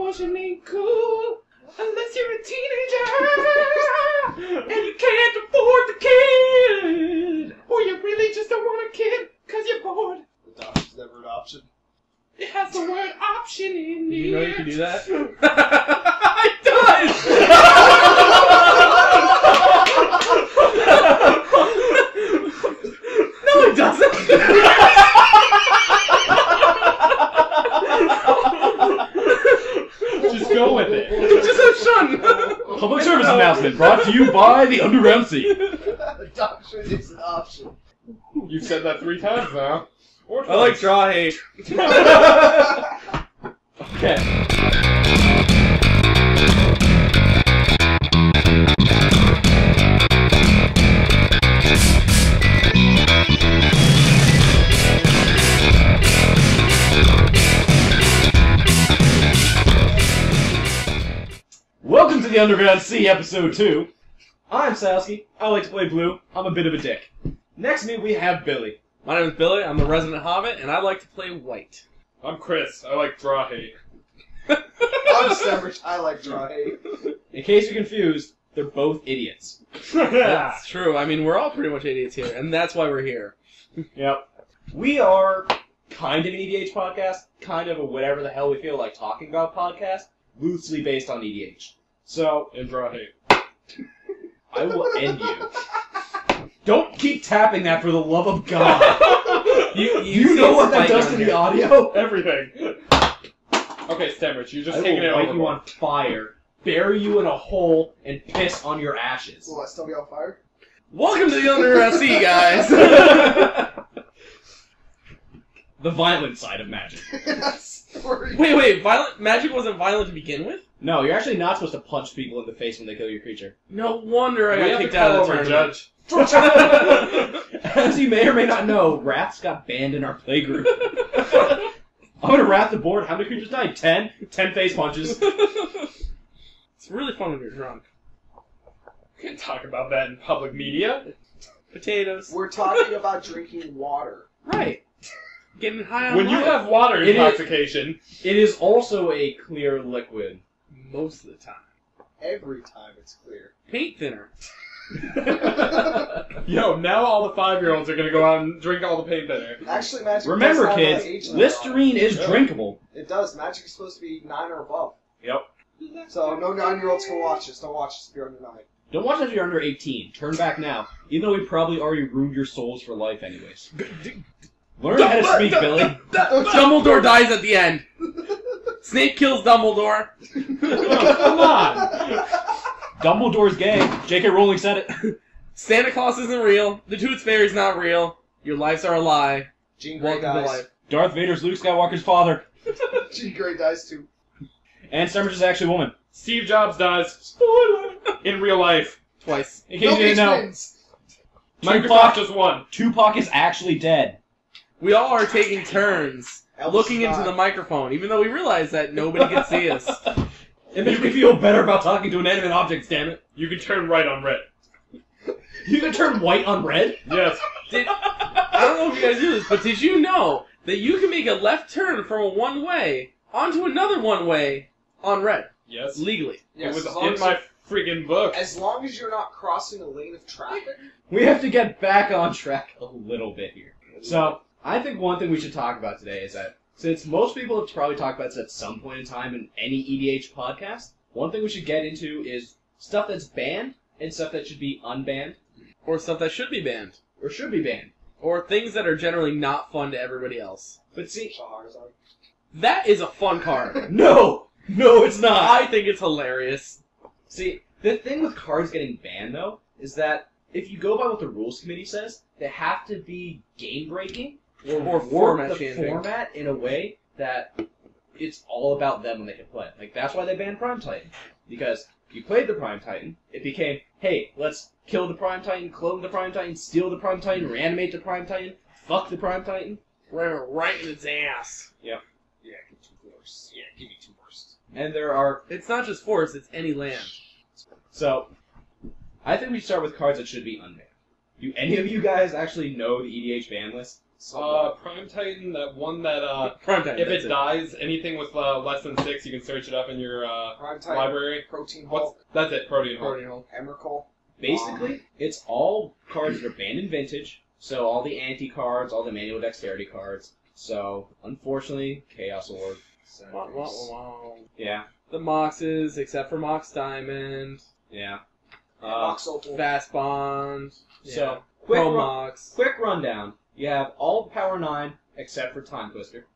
abortion ain't cool unless you're a teenager and you can't afford the kid, or you really just don't want a kid because you're bored. Adoption's never an option. It has the word option in it. You know you can do that? It does! No, it doesn't! Just go with it. Just have shun! Public service announcement brought to you by the Underground Sea. Adoption is an option. You've said that 3 times now. Or I like draw hate. Okay. Welcome to the Underground Sea, Episode 2. I'm Sowski. I like to play blue. I'm a bit of a dick. Next to me, we have Billy. My name is Billy, I'm the resident hobbit, and I like to play white. I'm Chris. I like draw hate. I'm Stemrich. I like draw hate. In case you're confused, they're both idiots. That's true. I mean, we're all pretty much idiots here, and that's why we're here. Yep. We are kind of an EDH podcast, kind of a whatever the hell we feel like talking about podcast, loosely based on EDH. So, And draw hate. I will end you. Don't keep tapping that for the love of God. You know what that does to the audio? Everything. Okay, Stemrich, you're just I taking it will light over. you on fire, bury you in a hole, and piss on your ashes. Will I still be on fire? Welcome to the Underground Sea, guys! The violent side of magic. Wait, violent magic wasn't violent to begin with? No, you're actually not supposed to punch people in the face when they kill your creature. No wonder I We got have to kicked out call of the over a tournament. judge. As you may or may not know, Wraths got banned in our playgroup. I'm gonna wrath the board. How many creatures died? 10? 10 face punches. It's really fun when you're drunk. Can't talk about that in public media. Potatoes. We're talking about drinking water. Right. Getting high on When you life. have water It is- intoxication, It is also a clear liquid. Most of the time. Every time it's clear. Paint thinner. yo, now all the 5-year-olds are gonna go out and drink all the paint thinner. Actually, magic Remember, does have kids, age limit on Listerine is Yeah. drinkable. it. It does. Magic is supposed to be 9 or above. Yep. So no 9-year-olds can watch this. Don't watch this if you're under 9. Don't watch it if you're under 18. Turn back now. Even though we probably already ruined your souls for life anyways. Learn how to speak, Billy. Dumbledore dies at the end. Snape kills Dumbledore. Come on. Dumbledore's gay. J.K. Rowling said it. Santa Claus isn't real. The Tooth Fairy's not real. Your lives are a lie. Jean Grey Welcome to dies. life. Darth Vader's Luke Skywalker's father. Jean Grey dies too. And Stemrich is actually a woman. Steve Jobs dies. Spoiler! In real life. Twice. In case you didn't know, twins. Microsoft just won. Tupac is actually dead. We all are taking turns Elvis looking into died. the microphone, even though we realize that nobody can see us. It makes me feel better about talking to inanimate objects, damn it. You can turn right on red. You can turn white on red? Yes. I don't know if you guys do this, but did you know that you can make a left turn from a one-way onto another one-way on red? Yes. Legally. Yes, it was as long in as my friggin' book. As long as you're not crossing a lane of traffic. We have to get back on track a little bit here. So, I think one thing we should talk about today is that, since most people have probably talked about this at some point in time in any EDH podcast, one thing we should get into is stuff that's banned and stuff that should be unbanned, Or stuff that should be banned. or should be banned. Or things that are generally not fun to everybody else. But see, Charizard. That is a fun card. no, it's not. I think it's hilarious. See, the thing with cards getting banned, though, is that if you go by what the rules committee says, they have to be game-breaking or format warp the changing. format in a way that it's all about them when they can play. Like, that's why they banned Prime Titan. Because if you played the Prime Titan, it became, hey, let's kill the Prime Titan, clone the Prime Titan, steal the Prime Titan, reanimate the Prime Titan, fuck the Prime Titan. Right in its ass. Yeah, give me 2 horses. Yeah, give me 2 horses. And there are... It's not just forest, it's any land. So, I think we start with cards that should be unbanned. Do any of you guys actually know the EDH ban list? Prime Titan, that one that, Prime Titan, if that's it dies, anything with less than 6, you can search it up in your Prime Titan, library. Protein What's Hulk, That's it, Protein Hulk. Protein Hulk. Emrakul. Basically, it's all cards that are banned in Vintage. So all the anti cards, all the manual dexterity cards. So unfortunately, Chaos Orb. Wow, wow, wow. Yeah, The Moxes, except for Mox Diamond. yeah. Mox Opal. Fast Bond. So quick Pro run, Mox. quick rundown. You have all Power 9 except for Time Twister.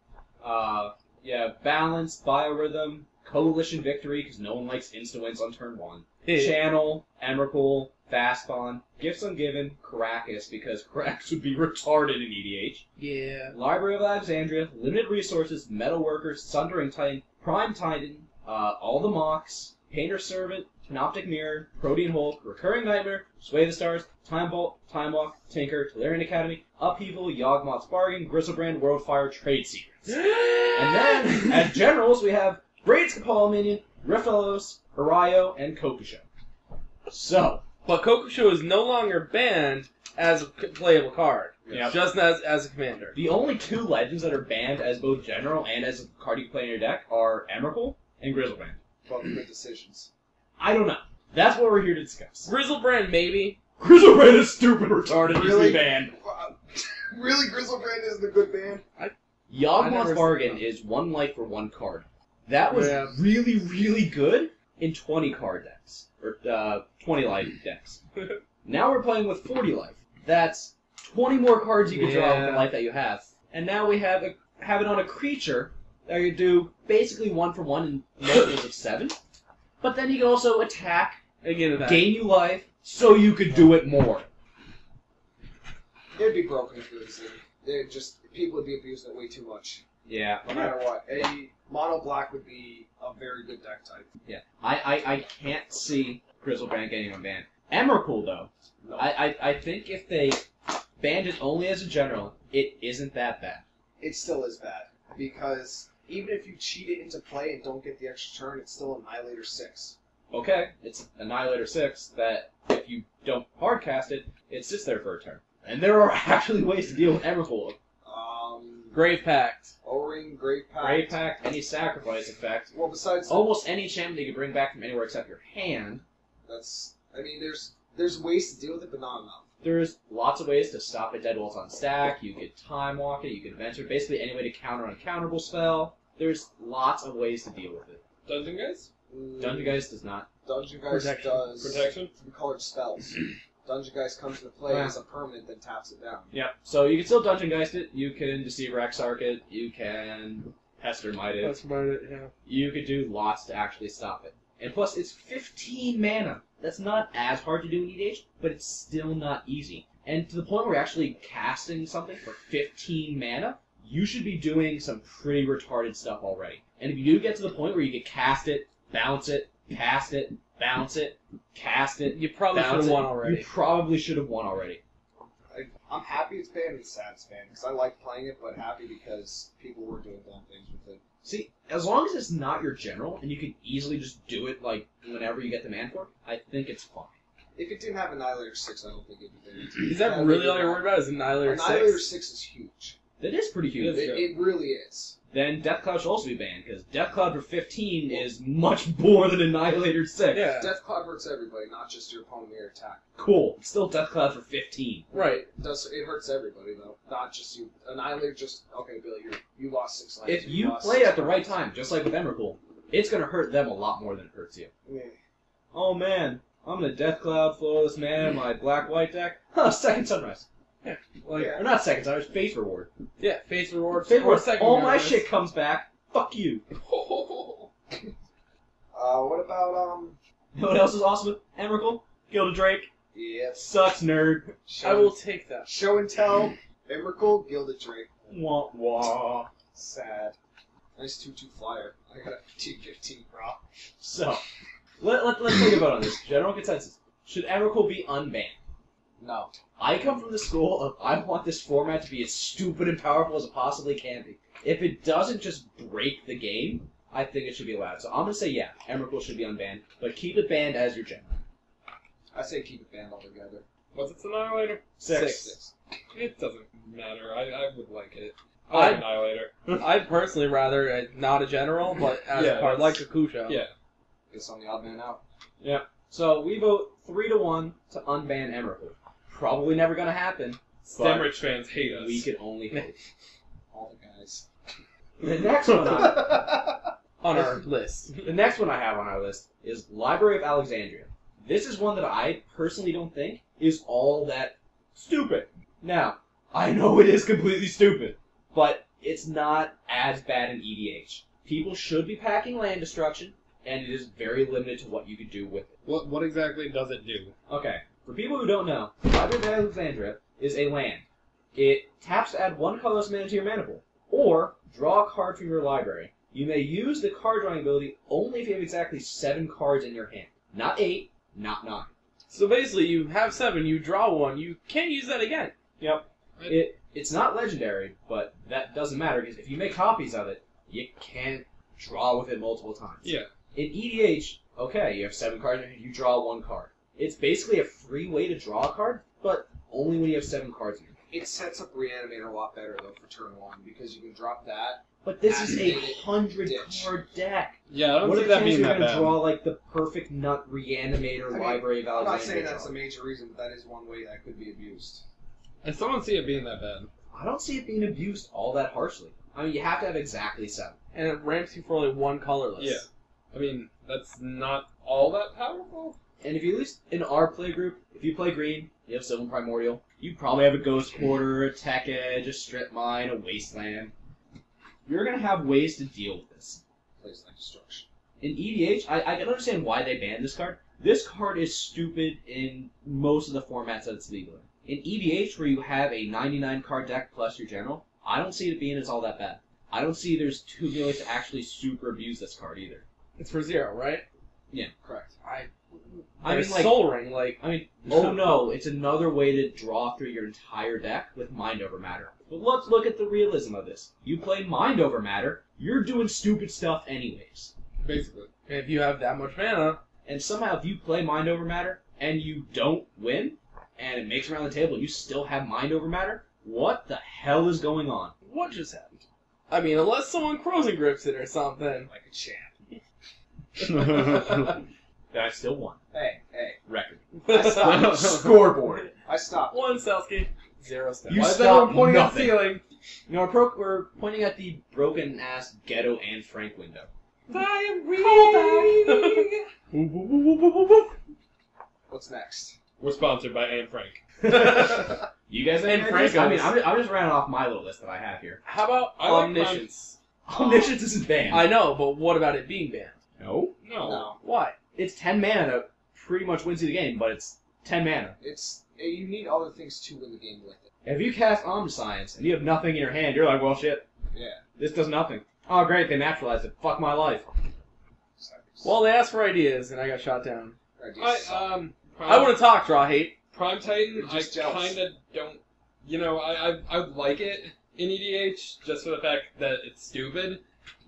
You have Balance, Biorhythm, Coalition Victory because no one likes insta wins on turn 1. Channel, Emrakul, Fastbond, Gifts Ungiven, Caracas, because Caracas would be retarded in EDH. Yeah. Library of Alexandria, Limited Resources, Metalworkers, Sundering Titan, Prime Titan, all the Mox, Painter Servant, Panoptic Mirror, Protean Hulk, Recurring Nightmare, Sway the Stars, Time Vault, Time Walk, Tinker, Tolarian Academy, Upheaval, Yawg Mott's Bargain, Grizzlebrand, Worldfire, Trade Secrets. And then, as generals, we have Braid's Capella Minion, Riffelos, Arayo, and Kokusho. So, But Kokusho is no longer banned as a playable card. Yep. Just as a commander. the only 2 legends that are banned as both general and as a card you can play in your deck are Emrakul and Grizzlebrand. Both good decisions. I don't know. That's what we're here to discuss. Grizzlebrand, maybe. Grizzlebrand is stupid retarded to Really? be banned. Really, Grizzlebrand is the good band? I Yawg never Mott's Bargain seen is 1 life for 1 card. That was Yeah. really, really good in 20 card decks. Or 20 life decks. Now we're playing with 40 life. That's 20 more cards you can draw with the Yeah. life that you have. And now we have it on a creature that you do basically 1 for 1 in multiples of 7. But then you can also attack, Again, that. gain you life, so you could do it more. It'd be broken if it was people would be abusing it way too much. Yeah. No matter what. A mono black would be a very good deck type. Yeah. I can't see Grizzlebrand getting unbanned. Emrakul, though. No. I think if they banned it only as a general, it isn't that bad. It still is bad. Because even if you cheat it into play and don't get the extra turn, it's still Annihilator 6. Okay, it's Annihilator 6 that if you don't hardcast it, it sits there for a turn. And there are actually ways to deal with Emrakul. Grave Pact. O-Ring, Grave Pact. Grave Pact, any sacrifice effect. Well, besides... Almost any enchantment you can bring back from anywhere except your hand. There's ways to deal with it, but not enough. There's lots of ways to stop a Dead Waltz on stack. You could Time Walk it, you could Venture. Basically any way to counter an uncounterable spell. There's lots of ways to deal with it. Dungeon Guys? Dungeon Geist does not. Dungeon Geist Protection. does... Protection? Colored spells. Dungeon Geist comes into play as a permanent, then taps it down. Yeah. So you can still Dungeon Geist it. You can Deceive Exarch it. You can Hester Might it. That's about it, yeah. You could do lots to actually stop it. And plus, it's 15 mana. That's not as hard to do in EDH, but it's still not easy. And to the point where you're actually casting something for 15 mana, you should be doing some pretty retarded stuff already. And if you do get to the point where you can cast it, bounce it, cast it, bounce it, cast it, You probably should bounce have it, won already. You probably should have won already. I'm happy it's banned and sad it's banned, because I like playing it, but happy because people were doing dumb things with it. See, as long as it's not your general, and you can easily just do it, like, whenever you get the man for it, I think it's fine. If it didn't have Annihilator 6, I don't think it'd be banned. Is that really all you're worried about? Is Annihilator 6? Annihilator 6 is huge. That is pretty huge. It really is. Then Deathcloud should also be banned, because Deathcloud for 15 is much more than Annihilator 6. Yeah. Death Cloud hurts everybody, not just your opponent or your attack. Cool. It's still Deathcloud for 15. Right. It hurts everybody, though. Not just you. Annihilator just... Okay, Billy, you lost 6 lives. If you play at the right time, just like with Emrakul, it's going to hurt them a lot more than it hurts you. Yeah. Oh man, I'm the Deathcloud Flawless Man in my black-white deck. Huh, second Sunrise. Yeah. Like, Yeah. Or not second Sunrise, Face Reward. Yeah, Face Reward. Face Reward, Second all my Sunrise. shit comes back. Fuck you. What about, You know what else is awesome with Emrakul? Gilded Drake. Yep. Sucks, nerd. I will take that. Show and Tell, Emrakul, Gilded Drake. Wah wah. Sad. Nice 2/2 flyer. I got a 15, bro. So, let's think about on this. General consensus. Should Emrakul be unbanned? No. I come from the school of I want this format to be as stupid and powerful as it possibly can be. If it doesn't just break the game, I think it should be allowed. So I'm going to say, yeah, Emrakul should be unbanned, but keep it banned as your general. I say keep it banned altogether. What's its Annihilator? 6. It doesn't matter. I would like it. I like Annihilator. I'd personally rather not a general, but as a card like Kakusha. Yeah. Guess I'm the odd man out. So we vote 3-1 to unban Emrakul. Probably never gonna happen. Stemrich fans hate us. We can only hope. All the guys. The next one On our list. The next one I have on our list is Library of Alexandria. This is one that I personally don't think is all that stupid. Now, I know it is completely stupid, but it's not as bad in EDH. People should be packing land destruction, and it is very limited to what you could do with it. What exactly does it do? Okay, for people who don't know, Library of Alexandria is a land. It taps to add 1 colorless mana to your mana pool, or draw a card from your library. You may use the card drawing ability only if you have exactly 7 cards in your hand. Not 8, not 9. So basically, you have 7, you draw 1, you can't use that again. Yep. It's not legendary, but that doesn't matter, because if you make copies of it, you can't draw with it multiple times. Yeah. In EDH, okay, you have 7 cards in your hand, you draw 1 card. It's basically a free way to draw a card, but only when you have 7 cards in your hand. It sets up Reanimator a lot better, though, for turn 1, because you can drop that. But this is a Activated 100-card deck. Yeah, I don't What see are the that chances being you're that going to bad. draw like the perfect nut Reanimator I mean, Library of I'm not Alexandria? saying that's a draw? major reason, but that is one way that could be abused. I still don't see it being that bad. I don't see it being abused all that harshly. I mean, you have to have exactly 7. And it ramps you for only 1 colorless. Yeah. I mean, that's not all that powerful. And if you, at least in our play group, if you play green, you have Sylvan Primordial, you probably have a Ghost Quarter, a Tech Edge, a Strip Mine, a Wasteland. You're going to have ways to deal with this. Place like destruction. In EDH, I can understand why they banned this card. This card is stupid in most of the formats that it's legal in. In EDH, where you have a 99-card deck plus your general, I don't see it being as all that bad. I don't see there's too many ways to actually super abuse this card either. It's for 0, right? Yeah. Correct. I mean, like, Soul Ring, like... oh no, it's another way to draw through your entire deck with Mind Over Matter. But let's look at the realism of this. You play Mind Over Matter, you're doing stupid stuff anyways. Basically. And if you have that much mana... And somehow if you play Mind Over Matter, and you don't win, and it makes it around the table, and you still have Mind Over Matter, what the hell is going on? What just happened? I mean, unless someone Crozen grips it or something. Like a champ. I still won. Hey. Record. I stopped. Scoreboard. I stopped. 1 Selsky, 0 Step. You Why is stopped everyone pointing at the nothing. ceiling? You know, we're pointing at the broken-ass Ghetto and Frank window. What's next? We're sponsored by Anne Frank. You guys have And any ideas? Frankos. I mean, I'm just running off my little list that I have here. How about I like Omniscience? Omniscience isn't banned. I know, but what about it being banned? No. No. Why? It's 10 mana that pretty much wins you the game, but it's 10 mana. It's you need other things to win the game with it. If you cast Omniscience and you have nothing in your hand, you're like, well, shit, Yeah. this does nothing. Oh, great, they naturalized it. Fuck my life. Well, they asked for ideas, and I got shot down. I I want to talk, Draw Hate. Prime Titan, You're I just jealous. kind of don't. You know, I would like it in EDH just for the fact that it's stupid.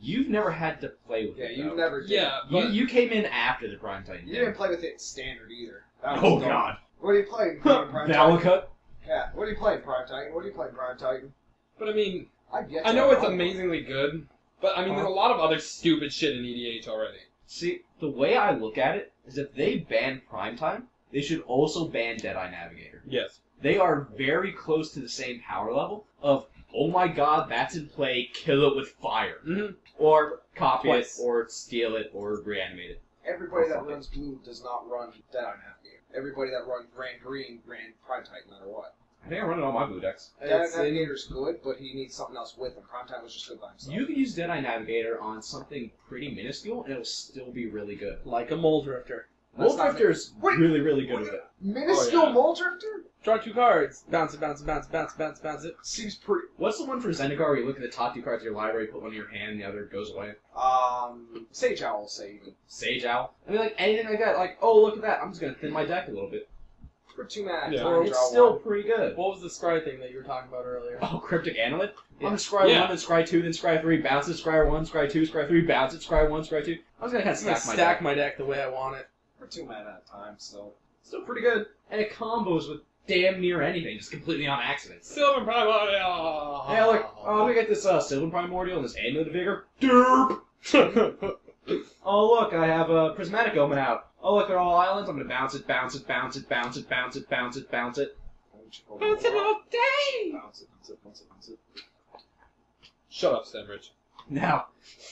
You've never had to play with Yeah, it, you though. never did. Yeah, but You came in after the Prime Titan. You didn't play with it standard either. That was Oh, dumb. God. What are you playing, Prime Titan? Valakut? Yeah, what are you playing, Prime Titan? What are you playing, Prime Titan? but I mean, I I know it's amazingly good, but I mean, there's a lot of other stupid shit in EDH already. See, the way I look at it is if they ban Primetime, they should also ban Deadeye Navigator. Yes. They are very close to the same power level of, oh my god, that's in play, kill it with fire. Mhm. Or copy Twice. it, or steal it, or reanimate it. Everybody Oh, that fuck runs blue does not run Deadeye Navigator. Everybody that ran green ran Prime Titan no matter what. I think I run it on my blue decks. Deadeye It's in- Navigator's good, but he needs something else with him. Prime Titan was just good by himself. You can use Deadeye Navigator on something pretty minuscule, and it'll still be really good. like a Mole Drifter. Wolf not Drifter's Wait, really, really good with it. Minuscule Oh, yeah. Mole Drifter? Draw 2 cards. Bounce it, bounce it, bounce it, bounce it, bounce it, bounce it. Seems pretty... What's the one for Zendikar where you look at the top 2 cards of your library, put one in your hand, and the other goes away? Sage Owl will say even. Sage Owl? I mean, like, anything like that, like, oh, look at that, I'm just gonna thin my deck a little bit. For 2 mana, Yeah. time, It's draw still one. pretty good. What was the scry thing that you were talking about earlier? Oh, Cryptic Analyst? Yeah. I'm scry Yeah. 1, then scry 2, then scry 3, bounce it, scry 1, scry 2, scry 3, bounce it, scry 1, scry 2. I was gonna kind of I'm gonna stack my stack deck. my deck the way I want it. For 2 mana at a time, so... Still pretty good. And it combos with damn near anything, just completely on accident. Sylvan Primordial! Yeah, look, let me get this Sylvan Primordial and this Amulet of Vigor. Derp! Oh, look, I have a Prismatic Omen out. Oh, look, they're all islands. I'm gonna bounce it, bounce it, bounce it, bounce it, bounce it, bounce it, bounce it. Bounce it all day! Bounce it, bounce it, bounce it, bounce it. Shut up, Stenbridge. Now,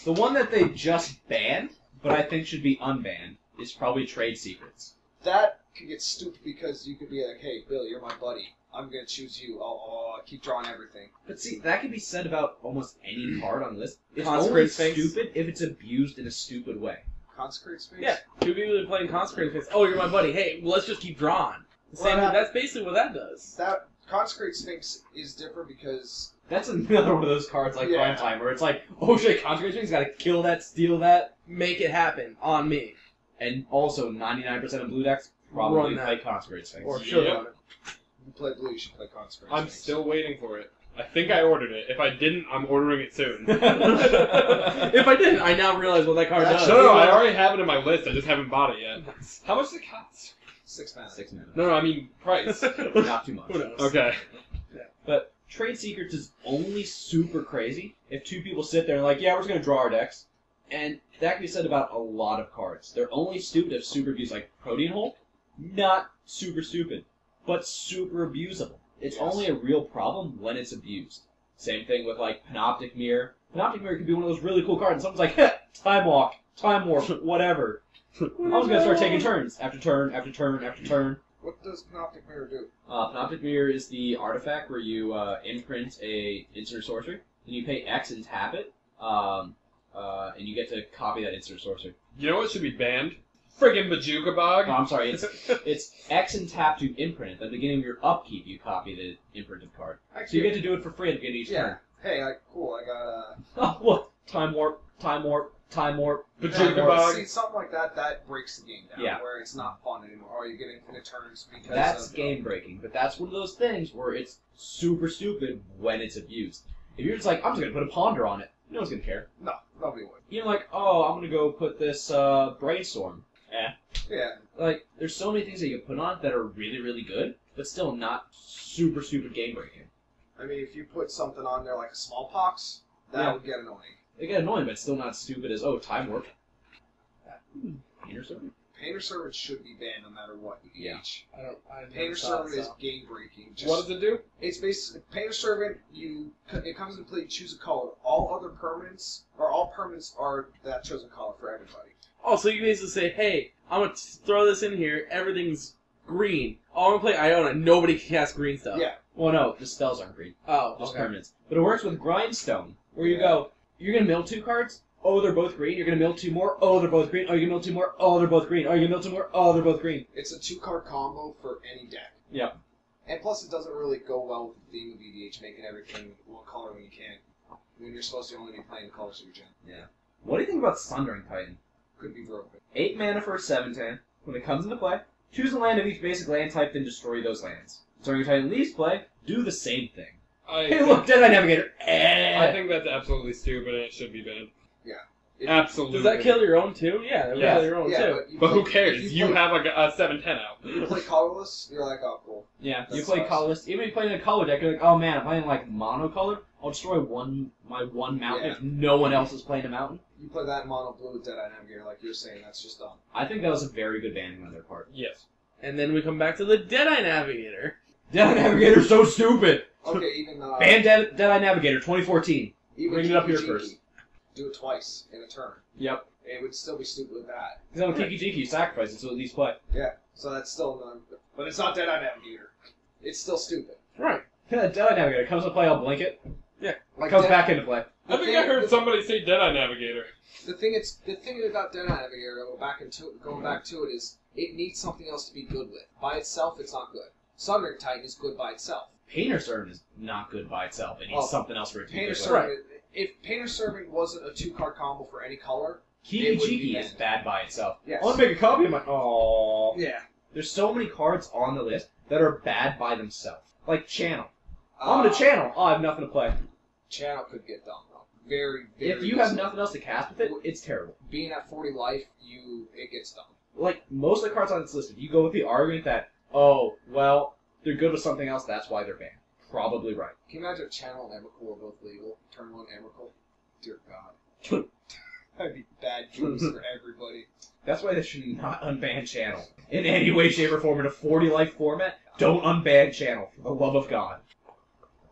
the one that they just banned, but I think should be unbanned, is probably Trade Secrets. That could get stupid because you could be like, hey, Bill, you're my buddy. I'm going to choose you. I'll keep drawing everything. But see, that could be said about almost any card on the list. It's Consecrate only Sphinx. stupid if it's abused in a stupid way. Consecrate Sphinx? Yeah, two people are playing Consecrated Sphinx. Oh, you're my buddy. Hey, let's just keep drawing. Same. Well, That's basically what that does. That Consecrate Sphinx is different because... That's another one of those cards like Yeah. Prime Time, where it's like, oh shit, Consecrate Sphinx, gotta kill that, steal that. Make it happen on me. And also, 99% of blue decks probably Run that. play Consecrate Sphinx. Or should Yep. run it. If you play blue, you should play Consecrate I'm Sphinx. still waiting for it. I think I ordered it. If I didn't, I'm ordering it soon. If I didn't, I now realize what that card does. No, I already have it in my list. I just haven't bought it yet. How much does it cost? 6 mana. 6 mana. No, I mean price. Not too much. Who knows? Okay. But Trade Secrets is only super crazy if two people sit there and like, yeah, we're just gonna draw our decks. And that can be said about a lot of cards. They're only stupid if super abused, like Protean Hole. Not super stupid, but super abusable. It's Yes. only a real problem when it's abused. Same thing with like Panoptic Mirror. Panoptic Mirror could be one of those really cool cards, and someone's like, heh, Time Walk, Time Warp, whatever. I'm just gonna start taking turns after turn after turn after turn. What does Panoptic Mirror do? Panoptic Mirror is the artifact where you imprint a instant or sorcery, then you pay X and tap it, and you get to copy that instant or sorcery. You know what should be banned? Friggin' Bajuka Bog. Oh, I'm sorry, it's X and tap to imprint. At the beginning of your upkeep, you copy the imprinted card. So you get to do it for free at the beginning of each Yeah. turn. Hey, cool, I got Oh, look! Time Warp, Time Warp, Time Warp. Bajuka Yeah, Bog. see, something like that breaks the game down, Yeah. where it's not fun anymore, or you get infinite turns because That's of... game breaking, but that's one of those things where it's super stupid when it's abused. If you're just like, I'm just gonna put a Ponder on it, no one's gonna care. No, nobody would. You're like, oh, I'm gonna go put this Brainstorm. Yeah. Like, there's so many things that you can put on it that are really, really good, but still not super stupid game breaking. I mean, if you put something on there like a Smallpox, that Yeah. would get annoying. They get annoying, but still not stupid as, oh, Time Warp. Painter Servant? Painter Servant should be banned no matter what. Yeah. I Painter Servant is game breaking. What does it do? It's basically Painter Servant. It comes into play. You choose a color. All other permanents, or all permanents, are that chosen color for everybody. Oh, so you basically say, hey, I'm going to throw this in here, everything's green. Oh, I'm going to play Iona, nobody can cast green stuff. Yeah. Well, no, the spells aren't green. Oh, Just okay. permanents. But it works with Grindstone, where you Yeah. go, you're going to mill 2 cards? Oh, they're both green. You're going to mill 2 more? Oh, they're both green. Oh, you're going to mill 2 more? Oh, they're both green. Oh, you're going to mill 2 more? Oh, they're both green. It's a 2-card combo for any deck. Yep. And plus, it doesn't really go well with the theme of EDH, making everything one color when you can't. When you're supposed to only be playing the colors of your gen. Yeah. What do you think about Sundering Titan? Could be broken. 8 mana for a 7/10. When it comes into play, choose a land of each basic land type, then destroy those lands. Sundering Titan leaves play, do the same thing. Hey, look, Deadeye Navigator! I think that's absolutely stupid and it should be banned. Yeah. Absolutely. Does that kill your own too? Yeah, that would Yeah. kill your own Yeah, too. you But who play- cares? if You play- have a 7/10 out. You play colorless, you're like, oh, cool. Yeah, you That play sucks. colorless. Even if you play in a color deck, you're like, oh man, I'm playing like monocolored. I'll destroy my one mountain Yeah. if no one else is playing a mountain. You play that in mono blue with Deadeye Navigator, like you're saying, that's just dumb. I think that was a very good banning on their part. Yes. And then we come back to the Deadeye Navigator. Deadeye Navigator's so stupid! Okay, even Ban Deadeye Navigator 2014. even bring it up Kiki here Jiki, first. Do it twice in a turn. Yep. It would still be stupid with that. Because on Kiki Jiki, you sacrifice it to at least play. Yeah, so that's still none. But it's not Deadeye Navigator. It's still stupid. Right. Deadeye Navigator comes to play, I'll blink it. Like Comes Dead- back into play. I think I heard somebody say Deadeye Navigator. The thing about Deadeye Navigator, going back to it, is it needs something else to be good with. By itself, it's not good. Sundering Titan is good by itself. Painter Servant is not good by itself. It needs Well, something else for it to be Painter good. with. Servant, if Painter Servant wasn't a 2-card combo for any color, Kiki it would be Jiki is banned. bad by itself. Yes. I want to make a copy of my... Aww. yeah. There's so many cards on the list that are bad by themselves. Like Channel. I'm gonna Channel. Oh, I have nothing to play. Channel could get dumb though. Very, very. If you have easily. nothing else to cast with it, it's terrible. Being at 40 life, it gets dumb. Like, most of the cards on this list, if you go with the argument that, oh, well, they're good with something else, that's why they're banned. Probably right. Can you imagine if Channel and Emrakul were both legal? Turn 1 Emrakul? Dear God. That'd be bad news for everybody. That's why they should not unban Channel. In any way, shape, or form, in a 40-life format, don't unban Channel, for the love of God.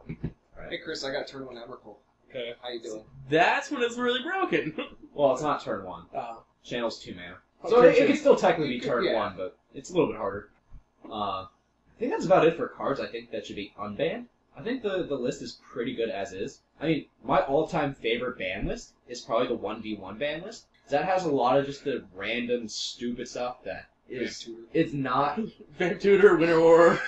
Hey Chris, I got turn 1 Emrakul. Okay. How you doing? That's when it's really broken. Well, it's not turn 1. Oh. Channel's 2 mana. Oh, So turn it two. can still technically be turn Yeah. 1, but it's a little bit harder. I think that's about it for cards I think that should be unbanned. I think the list is pretty good as is. I mean, my all-time favorite ban list is probably the 1v1 ban list. That has a lot of just the random, stupid stuff that is... It's not... Van Tutor, Winter War.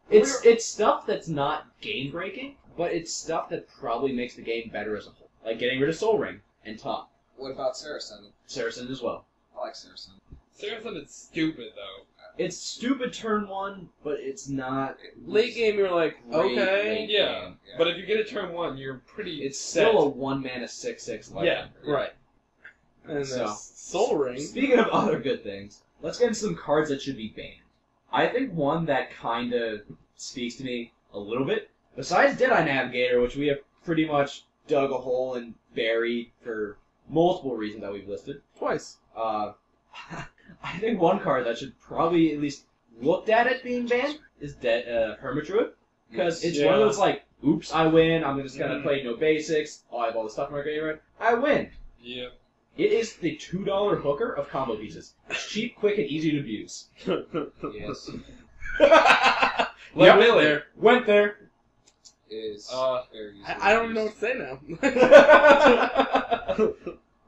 It's stuff that's not game-breaking, but it's stuff that probably makes the game better as a whole. Like getting rid of Soul Ring and Top. What about Serra Ascenden? Saracen as well. I like Serra Ascenden. Serra Ascenden's stupid, though. It's stupid turn 1, but it's not... Late game, you're like, Great okay. late Yeah. game. But if you get a turn 1, you're pretty It's set. still a 1-mana 6/6 life. Yeah. Right. And So- there's Soul Ring. Speaking of other good things, let's get into some cards that should be banned. I think one that kind of speaks to me a little bit, besides Deadeye Navigator, which we have pretty much dug a hole and buried for multiple reasons that we've listed. Twice. I think one card that should probably at least looked at it being banned is Hermit Druid. Because it's one of those like, oops, I win, I'm just gonna play no basics, oh, I have all this stuff in my graveyard, I win. Yeah. It is the $2 hooker of combo pieces. It's cheap, quick, and easy to abuse. Yes. Yep, went there. Went there. It is very easy. I don't even know what to say now.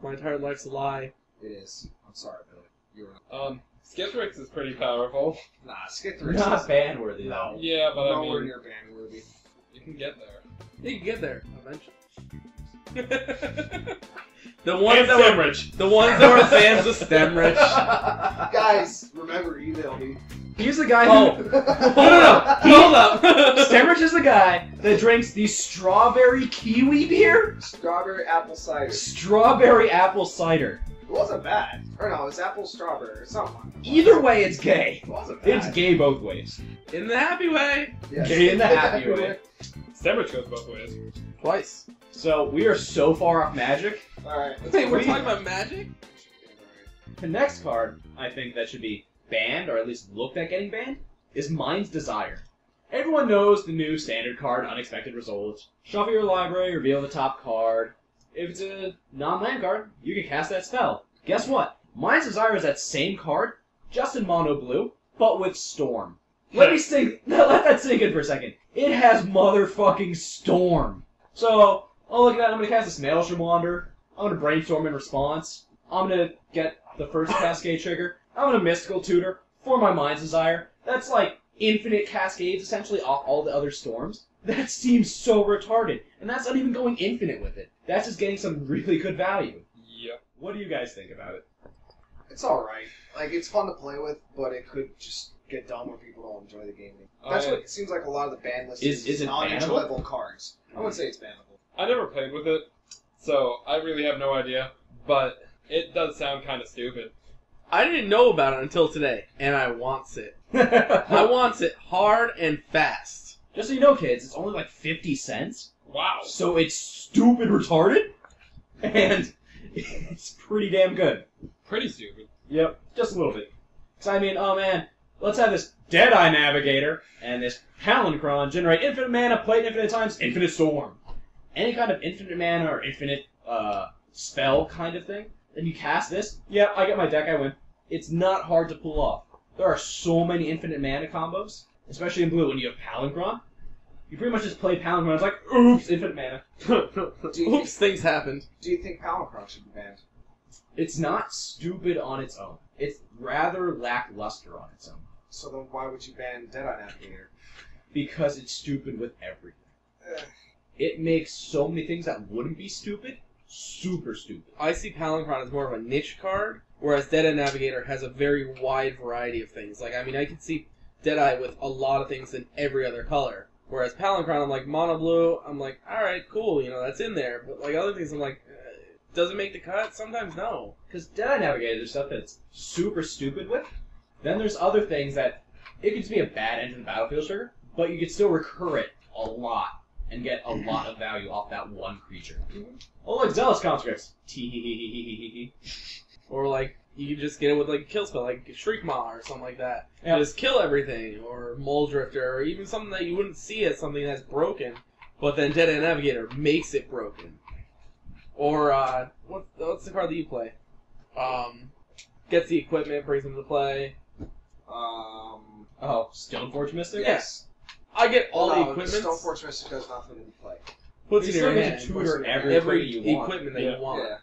My entire life's a lie. It is. I'm sorry, Billy. You were Skittrix is pretty powerful. Nah, Skittrix Not is ban worthy though. Yeah, but I nowhere mean, near ban worthy. you can get there. You can get there eventually. The ones that were rich. the ones that were fans of Stemrich. Guys, remember, email me. He's the guy who... Oh. Hold up. Stemrich is the guy that drinks the strawberry kiwi beer? Strawberry apple cider. Strawberry apple cider. It wasn't bad. Or no, it was apple strawberry or something. Either way, it's gay. It wasn't bad. It's gay both ways. In the happy way. Yes. Gay in the happy way. Stemrich goes both ways. Twice. So, we are so far off Magic. Alright. Wait, we're talking about magic? The next card, I think that should be banned, or at least looked at getting banned, is Mind's Desire. Everyone knows the new standard card, Unexpected Results. Shuffle your library, reveal the top card. If it's a non-land card, you can cast that spell. Guess what? Mind's Desire is that same card, just in mono blue, but with Storm. Let that sink in for a second. It has motherfucking Storm. So, oh look at that, I'm gonna cast this Maelstrom Wander. I'm gonna Brainstorm in response. I'm gonna get the first Cascade trigger. I'm gonna Mystical Tutor for my Mind's Desire. That's like infinite cascades, essentially, off all the other storms. That seems so retarded. And that's not even going infinite with it. That's just getting some really good value. Yep. What do you guys think about it? It's alright. Like, it's fun to play with, but it could just get dumb where people don't enjoy the game. That's what it seems like a lot of the ban list Is it non-enjoyable cards. I wouldn't say it's bannable. I never played with it, so I really have no idea. But it does sound kind of stupid. I didn't know about it until today, and I wants it. I wants it hard and fast. Just so you know, kids, it's only like 50 cents. Wow. So it's stupid retarded, and it's pretty damn good. Pretty stupid. Yep, just a little bit. So I mean, oh man, let's have this Deadeye Navigator and this Palinchron generate infinite mana, play it infinite times, infinite storm. Any kind of infinite mana or infinite spell kind of thing. Then you cast this, yep, I get my deck, I win. It's not hard to pull off. There are so many infinite mana combos, especially in blue when you have Palinchron. You pretty much just play Palinchron, it's like, oops, infinite mana. Oops, things happened. Do you think Palinchron should be banned? It's not stupid on its own. It's rather lackluster on its own. So then why would you ban Deadeye Navigator? Because it's stupid with everything. Ugh. It makes so many things that wouldn't be stupid, super stupid. I see Palinchron as more of a niche card, whereas Deadeye Navigator has a very wide variety of things. Like, I mean, I could see Deadeye with a lot of things in every other color. Whereas Palinchron, I'm like, mono blue, I'm like, alright, cool, you know, that's in there. But, like, other things, I'm like, does it make the cut? Sometimes no. Because Deadeye Navigator, there's stuff that's super stupid with. Then there's other things that it could just be a bad end to the battlefield trigger, but you could still recur it a lot and get a lot of value off that one creature. Oh, like Zealous Conscripts. Tee-hee-hee-hee-hee-hee-hee. Or like you can just get it with like a kill spell, like Shriekmaw or something like that. Yeah. Just kill everything, or Mole Drifter, or even something that you wouldn't see as something that's broken, but then Dead End Navigator makes it broken. Or what's the card that you play? Gets the equipment, brings them to play. Stoneforge Mystic? Yes. I get all the equipment. Stoneforge Mystic does nothing in play. Puts You it in your still get hand. to tutor Every every you want. equipment that Yeah. you want. Yeah.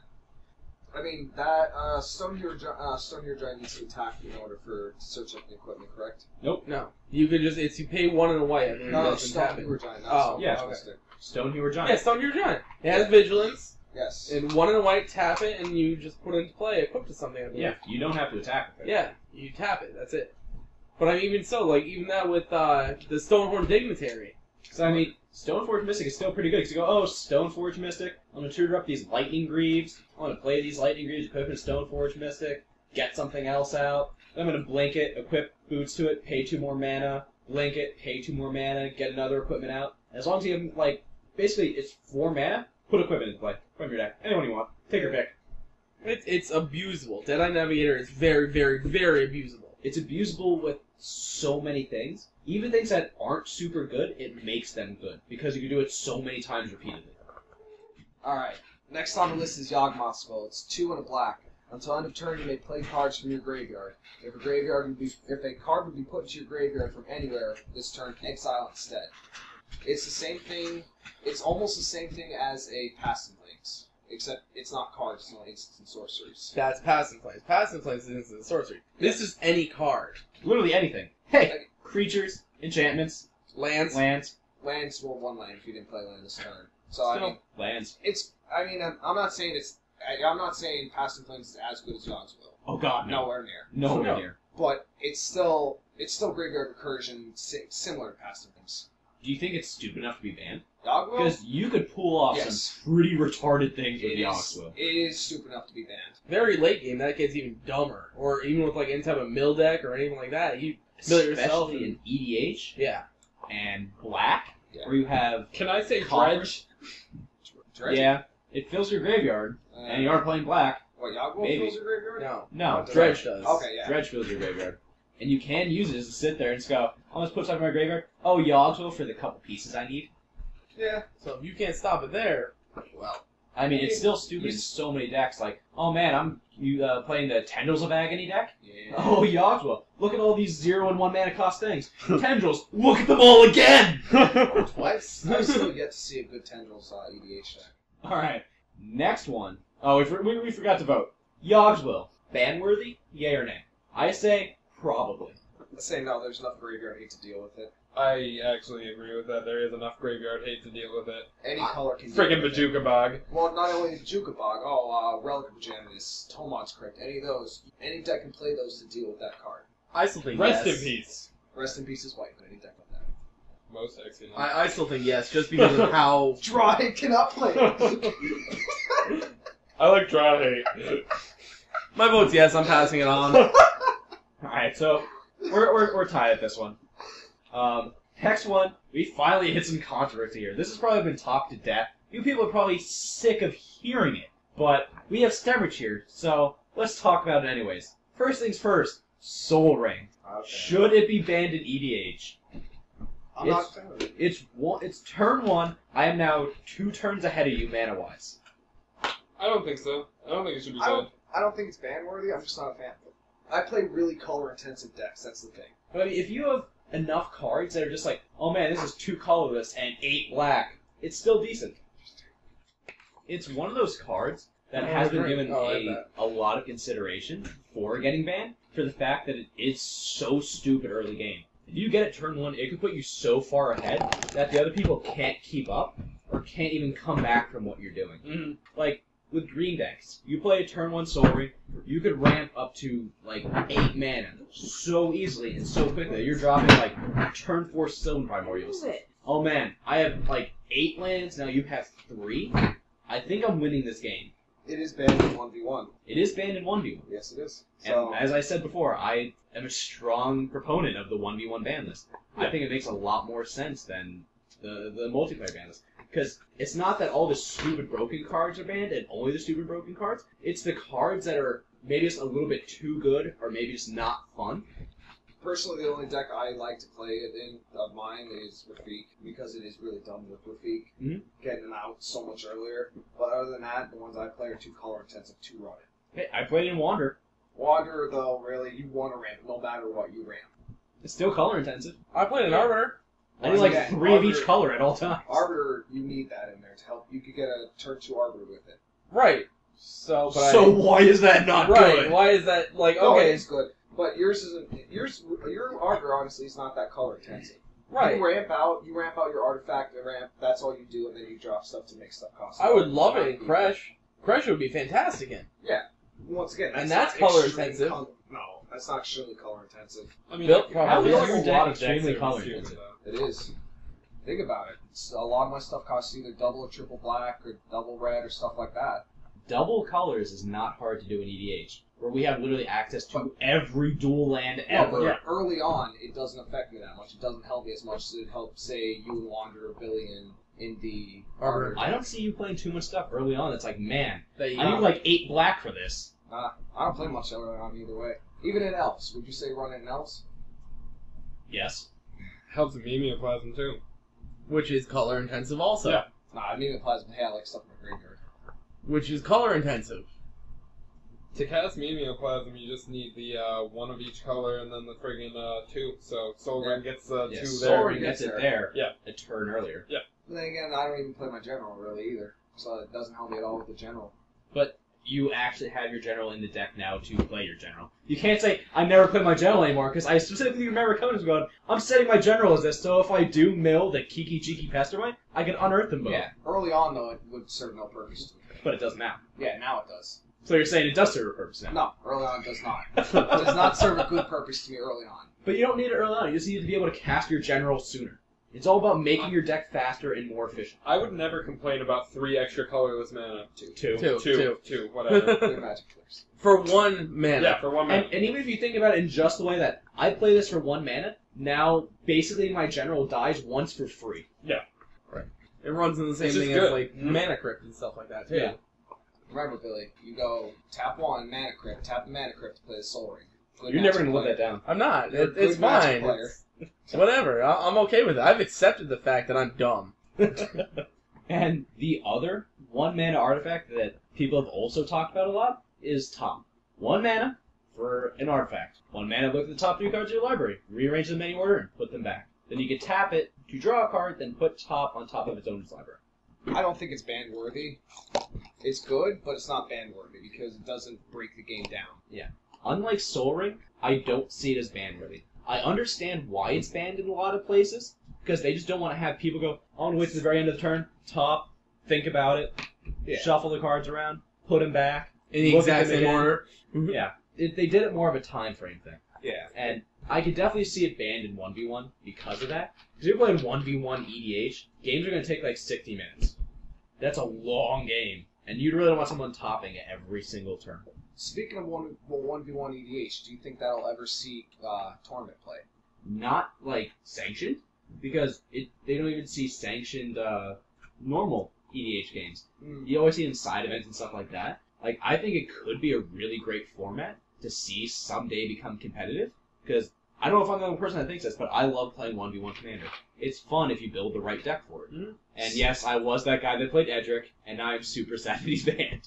I mean, that Stone Hero Giant needs to attack in order to search up the equipment, correct? No. You could just, you pay 1 and a white, and then No, it doesn't Stone tap it. Hero Giant. Oh, yeah, okay. okay. Stonehewer Giant. Yeah, Stone Hero Giant. It has Vigilance, Yes. and 1 and a white, tap it, and you just put it into play, equipped to something, I believe. Yeah, you don't have to attack with it. Yeah, you tap it, that's it. But I mean, even so, like, even that with the Stonehorn Dignitary. So, I mean, Stoneforge Mystic is still pretty good, because you go, oh, Stoneforge Mystic, I'm going to tutor up these Lightning Greaves, I'm going to play these Lightning Greaves, equip a Stoneforge Mystic, get something else out, then I'm going to blink it, equip Boots to it, pay 2 more mana, blink it, pay 2 more mana, get another equipment out. As long as you have, like, basically, it's 4 mana, put equipment into play from your deck. Anyone you want. Take your pick. It's abusable. Deadeye Navigator is very, very, very abusable. It's abusable with so many things. Even things that aren't super good, it makes them good, because you can do it so many times repeatedly. Alright. Next on the list is Yawg Mossville. It's 2 and a black. Until end of turn, you may play cards from your graveyard. If a card would be put into your graveyard from anywhere this turn, exile instead. It's the same thing. It's almost the same thing as a Past in Flames, except it's not cards. It's only instants and sorceries. That's Pass and Flames. Pass and Flames is instant sorcery. This is any card. Literally anything. Hey! Creatures, enchantments, Lands. lands. Lands, well, 1 land if you didn't play land this turn. So I Still, mean, lands. I'm not saying I'm not saying Past in Flames is as good as Yogg's Will. Oh god, no. Nowhere near. Nowhere No. near. But it's still graveyard recursion, similar to Past in Flames. Do you think it's stupid enough to be banned? Yawg Will? Because you could pull off Yes. some pretty retarded things with It Yawg. is stupid enough to be banned. Very late game, that gets even dumber. Or even with like any type of mill deck or anything like that, you mill it yourself. Especially in EDH Yeah. and black, Yeah. where you have... Can I say Copper? Dredge? Dredge? Yeah, it fills your graveyard, and you aren't playing black. What, Yawg Will Maybe. fills your graveyard? No. No, Dredge does. Okay, yeah. Dredge fills your graveyard. And you can use it to sit there and just go, I'm going to put stuff in my graveyard. Oh, Yogsville for the couple pieces I need. Yeah. So if you can't stop it there, well. I mean, it's still stupid in so many decks. Like, oh man, I'm playing the Tendrils of Agony deck? Yeah. Oh, Yogsville, look at all these 0 and 1 mana cost things. Tendrils, look at them all again! Twice. I've still yet to see a good Tendrils EDH deck. Alright, next one. Oh, we forgot to vote. Yogsville, ban-worthy, yay or nay? I say probably. Let's say no, there's enough graveyard hate to deal with it. I actually agree with that. There is enough graveyard hate to deal with it. Any color can Friggin' deal with it. Bajuka Bog. Well, not only Bajuka Bog, Relic of Genesis, Tomon's Crypt, any of those. Any deck can play those to deal with that card. I still think Rest yes. in peace. Rest in Peace is white, but any deck with that. Most excellent. I still think yes, just because of how... Dry cannot play it. I like dry hate. My vote's yes, I'm passing it on. Alright, so we're tied at this one. Next one, we finally hit some controversy here. This has probably been talked to death. You people are probably sick of hearing it, but we have Stemrich here, so let's talk about it anyways. First things first, Soul Ring. Okay. Should it be banned in EDH? I'm not a fan of it. It's turn 1. I am now 2 turns ahead of you mana-wise. I don't think so. I don't think it should be I banned. don't think it's ban worthy. I'm just not a fan of it. I play really color intensive decks. That's the thing. But I mean, if you have enough cards that are just like, oh man, this is 2 colorless and 8 black, it's still decent. It's one of those cards that has been given a lot of consideration for getting banned for the fact that it is so stupid early game. If you get it turn 1, it can put you so far ahead that the other people can't keep up or can't even come back from what you're doing. Mhm. Like, with green decks, you play a turn 1 Soul Ring, you could ramp up to, like, 8 mana so easily and so quickly that you're dropping, like, turn 4 Stone Primordials. Oh man, I have, like, 8 lands, now you have 3. I think I'm winning this game. It is banned in 1v1. It is banned in 1v1. Yes, it is. And So, as I said before, I am a strong proponent of the 1v1 ban list. I think it makes a lot more sense than the multiplayer ban list. Because it's not that all the stupid broken cards are banned and only the stupid broken cards. It's the cards that are maybe just a little bit too good or maybe just not fun. personally, the only deck I like to play it in of mine is Rafik, because it is really done with Rafik. Getting it out so much earlier. But other than that, the ones I play are too color intensive, too running. Hey, I played in Wander. Wander, though, really, you want to ramp no matter what you ramp. It's still color intensive. I played an Arbiter. I need like Yeah, 3 of each Arbiter- color at all times. Arbiter, you need that in there to help. You could get a turn 2 Arbiter with it. Right. So, but So why is that not right. good? Why is that like No, okay? it is good. But yours isn't. Your Arbiter, honestly, is not that color intensive. Right. You ramp out your artifact, and ramp, that's all you do, and then you drop stuff to make stuff cost. I would love it in Crash. Crash would be fantastic in. Once again, And that's that's not color extreme intensive. No, that's not extremely color intensive. I mean, Built How probably is is. your Your deck deck extremely decks are color stupid, intensive? though. It is. Think about it. A lot of my stuff costs either double or triple black, or double red, or stuff like that. Double colors is not hard to do in EDH, where we have literally access to every dual land ever. But early on, it doesn't affect me that much. It doesn't help me as much as it helps, say, you and Wander or Billy in the Arbiter. I don't see you playing too much stuff early on. It's like, man, That you I need like 8 black for this. I don't play much early on either way. Even in Elves. Would you say run it in Elves? Yes. Helps with Mimeoplasm too. which is color intensive also. Yeah. Nah, I mean, it plasma. Hey, I like stuff in the graveyard. Which is color intensive. To cast Mimeoplasm, you just need the 1 of each color and then the friggin' 2. So Solgrim gets 2 there. Sorin gets it there Yeah. a turn earlier. But then again, I don't even play my general really either, so it doesn't help me at all with the general. But you actually have your general in the deck now to play your general. You can't say, I never play my general anymore, because I specifically remember Conan's going, I'm setting my general as this, so if I do mill the Kiki Cheeky Pestermite, I can unearth them both. Yeah, early on though, it would serve no purpose to me. But it does now. Yeah, now it does. So you're saying it does serve a purpose now. No, early on it does not. It does not serve a good purpose to me early on. But you don't need it early on, you just need to be able to cast your general sooner. It's all about making your deck faster and more efficient. I would never complain about 3 extra colorless mana. Two. Two, whatever. Good magic players. For 1 mana. Yeah, for 1 mana. And even if you think about it in just the way that I play this for 1 mana, now basically my general dies once for free. It runs in the same Which is thing good. as like Mana Crypt and stuff like that too. Yeah. Remember, Billy, you go tap 1, Mana Crypt, tap the Mana Crypt to play the Soul Ring. Good You're never magic going to live player. that down. I'm not. You're a It's good magic fine. player. It's whatever. I'm okay with it. I've accepted the fact that I'm dumb. And the other 1 mana artifact that people have also talked about a lot is Top. 1 mana for an artifact. 1 mana, look at the top 3 cards of your library, rearrange them in any order, and put them back. Then you can tap it to draw a card, then put Top on top of its owner's library. I don't think it's ban worthy. It's good, but it's not ban worthy because it doesn't break the game down. Unlike Soul Ring, I don't see it as ban-worthy. I understand why it's banned in a lot of places, because they just don't want to have people go, I want to wait to the very end of the turn, top, think about it, shuffle the cards around, put them back. In the Look at exact them same again. order. Yeah, they did it more of a time frame thing. Yeah. And I could definitely see it banned in 1v1 because of that. Because you're playing 1v1 EDH, games are going to take like 60 minutes. That's a long game. And you really don't want someone topping it every single turn. Speaking of 1v1 EDH, do you think that'll ever see tournament play? Not like sanctioned, because they don't even see sanctioned normal EDH games. You always see inside events and stuff like that. Like, I think it could be a really great format to see someday become competitive, because I don't know if I'm the only person that thinks this, but I love playing 1v1 Commander. It's fun if you build the right deck for it. And yes, I was that guy that played Edric, and now I'm super sad that he's banned.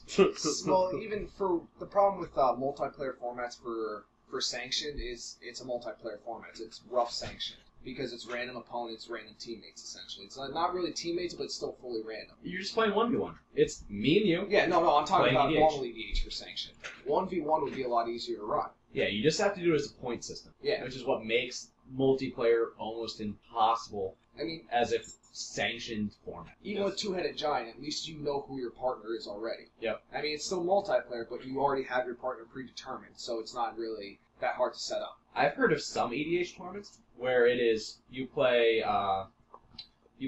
Well, even for the problem with multiplayer formats for sanctioned is it's a multiplayer format. It's rough sanctioned because it's random opponents, random teammates. Essentially, it's not really teammates, but it's still fully random. You're just playing 1v1. It's me and you. Yeah, no, I'm talking Playing about EDH. normal EDH for sanctioned. 1v1 would be a lot easier to run. Yeah, you just have to do it as a point system. Yeah. Which is what makes multiplayer almost impossible I mean, as a sanctioned format. even with Two-Headed Giant, at least you know who your partner is already. Yep. I mean, it's still multiplayer, but you already have your partner predetermined, so it's not really that hard to set up. I've heard of some EDH tournaments where it is you play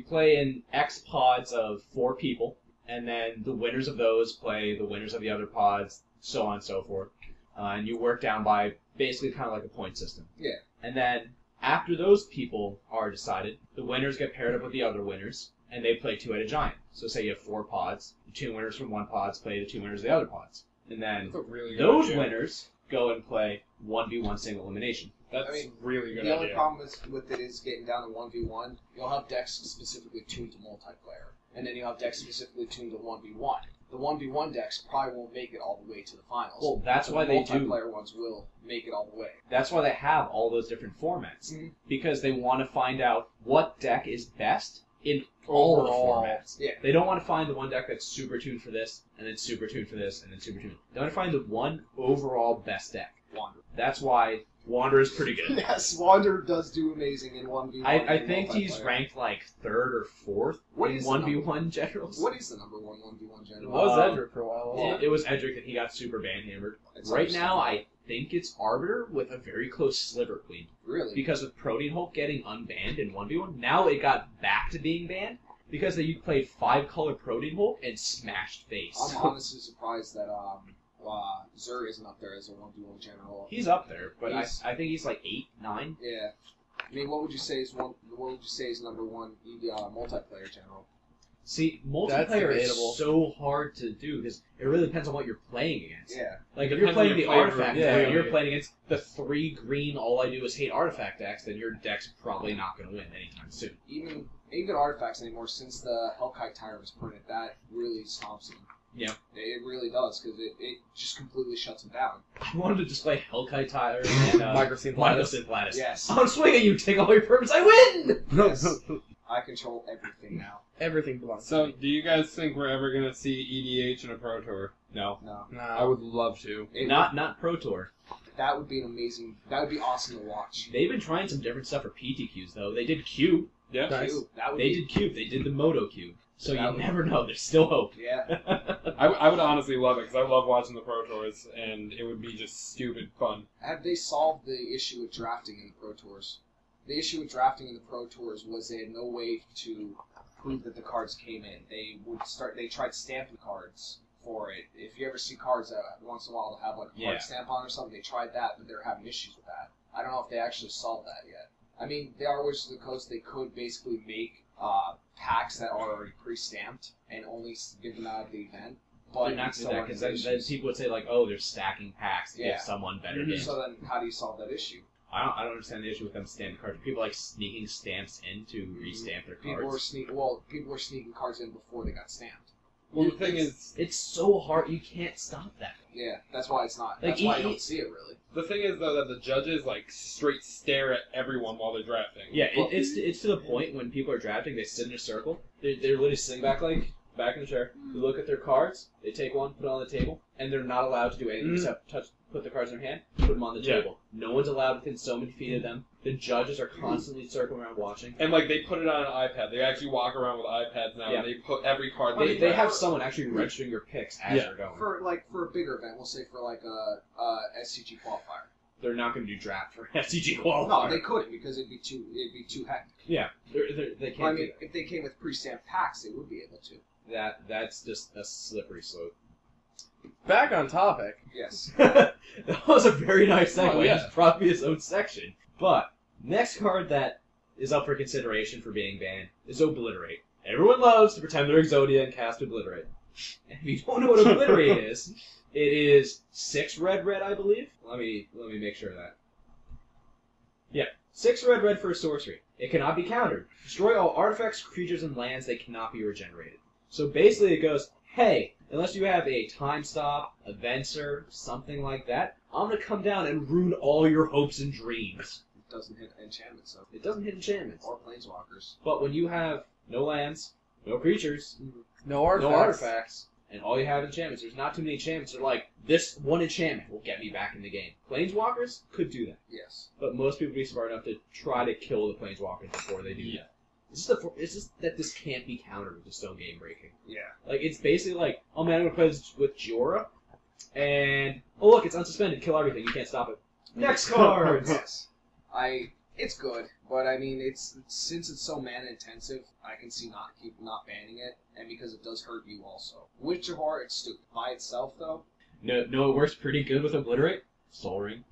in X pods of 4 people, and then the winners of those play the winners of the other pods, so on and so forth. And you work down by basically kind of like a point system. Yeah. And then after those people are decided, the winners get paired up with the other winners, and they play two-headed giant. So say you have 4 pods, the 2 winners from one pods play the 2 winners of the other pods. And then That's a really good those idea. winners go and play 1v1 single elimination. That's I mean, really good The only idea. problem with it is getting down to 1v1. You'll have decks specifically tuned to multiplayer, and then you'll have decks specifically tuned to 1v1. The 1v1 decks probably won't make it all the way to the finals. Well, that's The why they do. multiplayer ones will make it all the way. That's why they have all those different formats. Mhm. Because they want to find out what deck is best in all of the Overall. formats. Yeah. They don't want to find the one deck that's super tuned for this, and then super tuned for this, and then super tuned. They want to find the one overall best deck. Wander. That's why Wander is pretty good. Yes, Wander does do amazing in 1v1. I and think he's multiplayer. ranked like 3rd or 4th What in is the 1v1 generals. What is the number 1v1 It general? was Um, Edric for a while. wasn't It was Edric and he got super ban-hammered. It's Right understandable. now, I think it's Arbiter with a very close Sliver Queen. Really? Because of Protean Hulk getting unbanned in 1v1, now it got back to being banned because they played 5-color Protean Hulk and smashed face. I'm honestly surprised that Zur isn't up there as a 1v1 general. He's up there, but He's- I think he's like 8, 9. Yeah. I mean, what would you say is number one multiplayer general? See, That's multiplayer debatable. is so hard to do because it really depends on what you're playing against. Yeah. Like, if Depends you're on playing your the flavor, artifact yeah. deck, and you're playing against the 3 green, all I do is hate artifact decks, then your deck's probably not going to win anytime soon. Even artifacts anymore, since the Hellkite Tyrant was printed, that really stomps them. Yeah. It really does, because it just completely shuts them down. I wanted to just play Hellkite Tire and Microsynth Lattice. Microsynth Lattice. Yes. I'm swinging you, take all your permits, I win! Yes. I control everything now. Everything belongs to So, me. do you guys think we're ever gonna see EDH in a Pro Tour? No. No. I would love to. Not Pro Tour. That would be an amazing. That would be awesome to watch. They've been trying some different stuff for PTQs, though. They did Cube. Yeah. Nice. Cube, that would They be. did Cube. They did the Moto Cube. So That you would- never know. There's still hope. Yeah. I would honestly love it because I love watching the Pro Tours, and it would be just stupid fun. Have they solved the issue with drafting in the Pro Tours? The issue with drafting in the Pro Tours was they had no way to prove that the cards came in. They tried stamping cards for it. If you ever see cards that once in a while they'll have like a Yeah. card stamp on or something, they tried that, but they're having issues with that. I don't know if they actually solved that yet. I mean, they are Wizards of the Coast. They could basically make packs that are already pre-stamped and only give them out of the event. But They're not it's doing that because then people would say like, "Oh, they're stacking packs to Yeah. give someone better Mhm. games." So then, how do you solve that issue? I don't understand the issue with them stamping cards. People like sneaking stamps in to restamp their People were cards. people were sneaking cards in before they got stamped. Well, the thing is, It's so hard. You can't stop that. Yeah, that's why it's not. Like, That's why e- you don't see it really. though that the judges like straight stare at everyone while they're drafting. Yeah, Well- it's to the point when people are drafting, they sit in a circle. They're literally sitting back in the chair. They look at their cards. They take one, put it on the table, and they're not allowed to do anything except put the cards in their hand, put them on the Yeah. table. No one's allowed within so many feet of them. The judges are constantly circling around watching. And like they put it on an iPad. They actually walk around with iPads now, Yeah. and they put every card. They have someone actually registering your picks as Yeah. they're going. For a bigger event, we'll say for like a SCG qualifier. They're not going to do draft for SCG qualifier. No, they couldn't because it'd be too hectic. Yeah, they can't Well, I do mean, if they came with pre-stamped packs, they would be able to. that. That's just a slippery slope. Back on topic. Yes. That was a very nice segue. Oh, yeah. It's probably his own section. But next card that is up for consideration for being banned is Obliterate. Everyone loves to pretend they're Exodia and cast Obliterate. And if you don't know what Obliterate is, it is 6 red, I believe. Let me make sure of that. Yeah, 6 red for a sorcery. It cannot be countered. Destroy all artifacts, creatures, and lands that cannot be regenerated. So basically it goes, hey, unless you have a time stop, a Venser, something like that, I'm going to come down and ruin all your hopes and dreams. It doesn't hit enchantments, though. It doesn't hit enchantments. Or planeswalkers. But when you have no lands, no creatures, No artifacts. no artifacts, and all you have enchantments, there's not too many enchantments. They're like, this one enchantment will get me back in the game. Planeswalkers could do that. Yes. But most people would be smart enough to try to kill the Planeswalkers before they do Yeah. that. It's just that this can't be countered with the Stone Game Breaking. Yeah. Like, it's basically like, oh man, I'm going to play this with Giora, and, oh look, it's unsuspended, kill everything, you can't stop it. Next card! Yes. It's good, but I mean, since it's so mana intensive, I can see not banning it, and because it does hurt you also. With Jahar, it's stupid. By itself, though, No, it works pretty good with Obliterate. Soul Ring.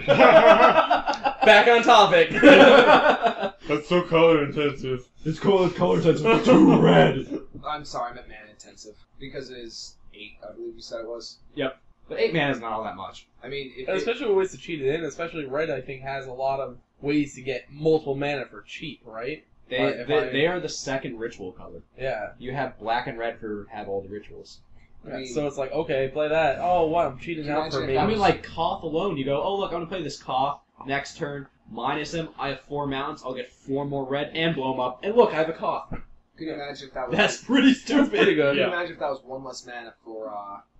Back on topic. That's so color intensive. It's color sensitive for 2 red. I'm sorry, I meant mana intensive because it is 8. I believe you said it was. Yep. But 8 mana is not all that much. I mean, Especially with ways to cheat it in, especially red, I think, has a lot of ways to get multiple mana for cheap, right? They are the second ritual color. Yeah. You have black and red have all the rituals. I mean, So it's like, okay, play that. Oh, what? I'm cheating Can you out for imagine me. if I mean, like Koth alone, you go, oh look, I'm gonna play this Koth. Next turn, minus him. I have 4 mountains. I'll get 4 more red and blow him up. And look, I have a Koth. could you imagine if that was? That's pretty stupid. pretty good. Could you Yeah. imagine if that was 1 less mana for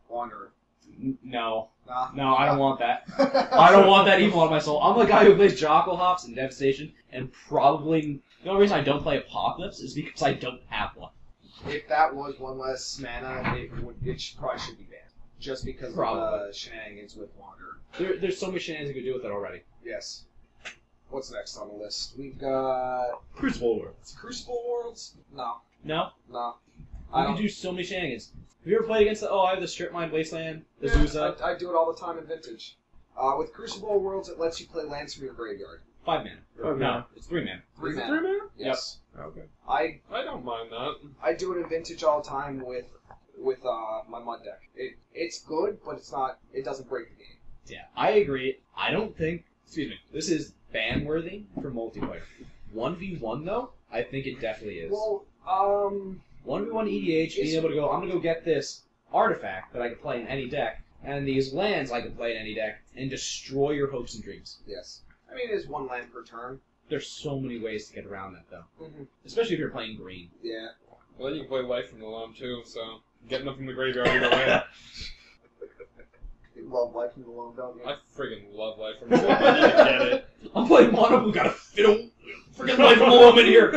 Wanderer? No, Nah. no, I don't want that. I don't want that evil on my soul. I'm the guy who plays Jockle Hops and Devastation, and probably the only reason I don't play Apocalypse is because I don't have one. If that was 1 less mana, probably should be banned. Just because Probably. of the shenanigans with Wanderer. There's so many shenanigans you could do with it already. Yes. What's next on the list? We've got Crucible Worlds. Crucible Worlds? No. No? No. You can do so many shenanigans. Have you ever played against I have the Strip Mine Wasteland, the Zuza? I do it all the time in Vintage. With Crucible Worlds, it lets you play lands from your graveyard. 5 mana. 5 No, mana. it's 3 mana. 3 Is it mana. 3 mana? Yes. Okay. I don't mind that. I do it in Vintage all the time with my Mud deck. It's good, but it doesn't break the game. Yeah, I agree. I don't think... Excuse me. This is ban-worthy for multiplayer. 1v1, though, I think it definitely is. Well, 1v1 EDH, being able to go, I'm going to go get this artifact that I can play in any deck, and these lands I can play in any deck, and destroy your hopes and dreams. yes. I mean, it is 1 land per turn. There's so many ways to get around that, though. Mm-hmm. Especially if you're playing green. Yeah. Well, then you can play Life from the Loam too, so getting them from the graveyard either way. You love Life from the Loam, don't you? I friggin' love Life from the Loam. I need to get it. I'm playing Mono Blue, gotta fit a freaking life from the loam in here.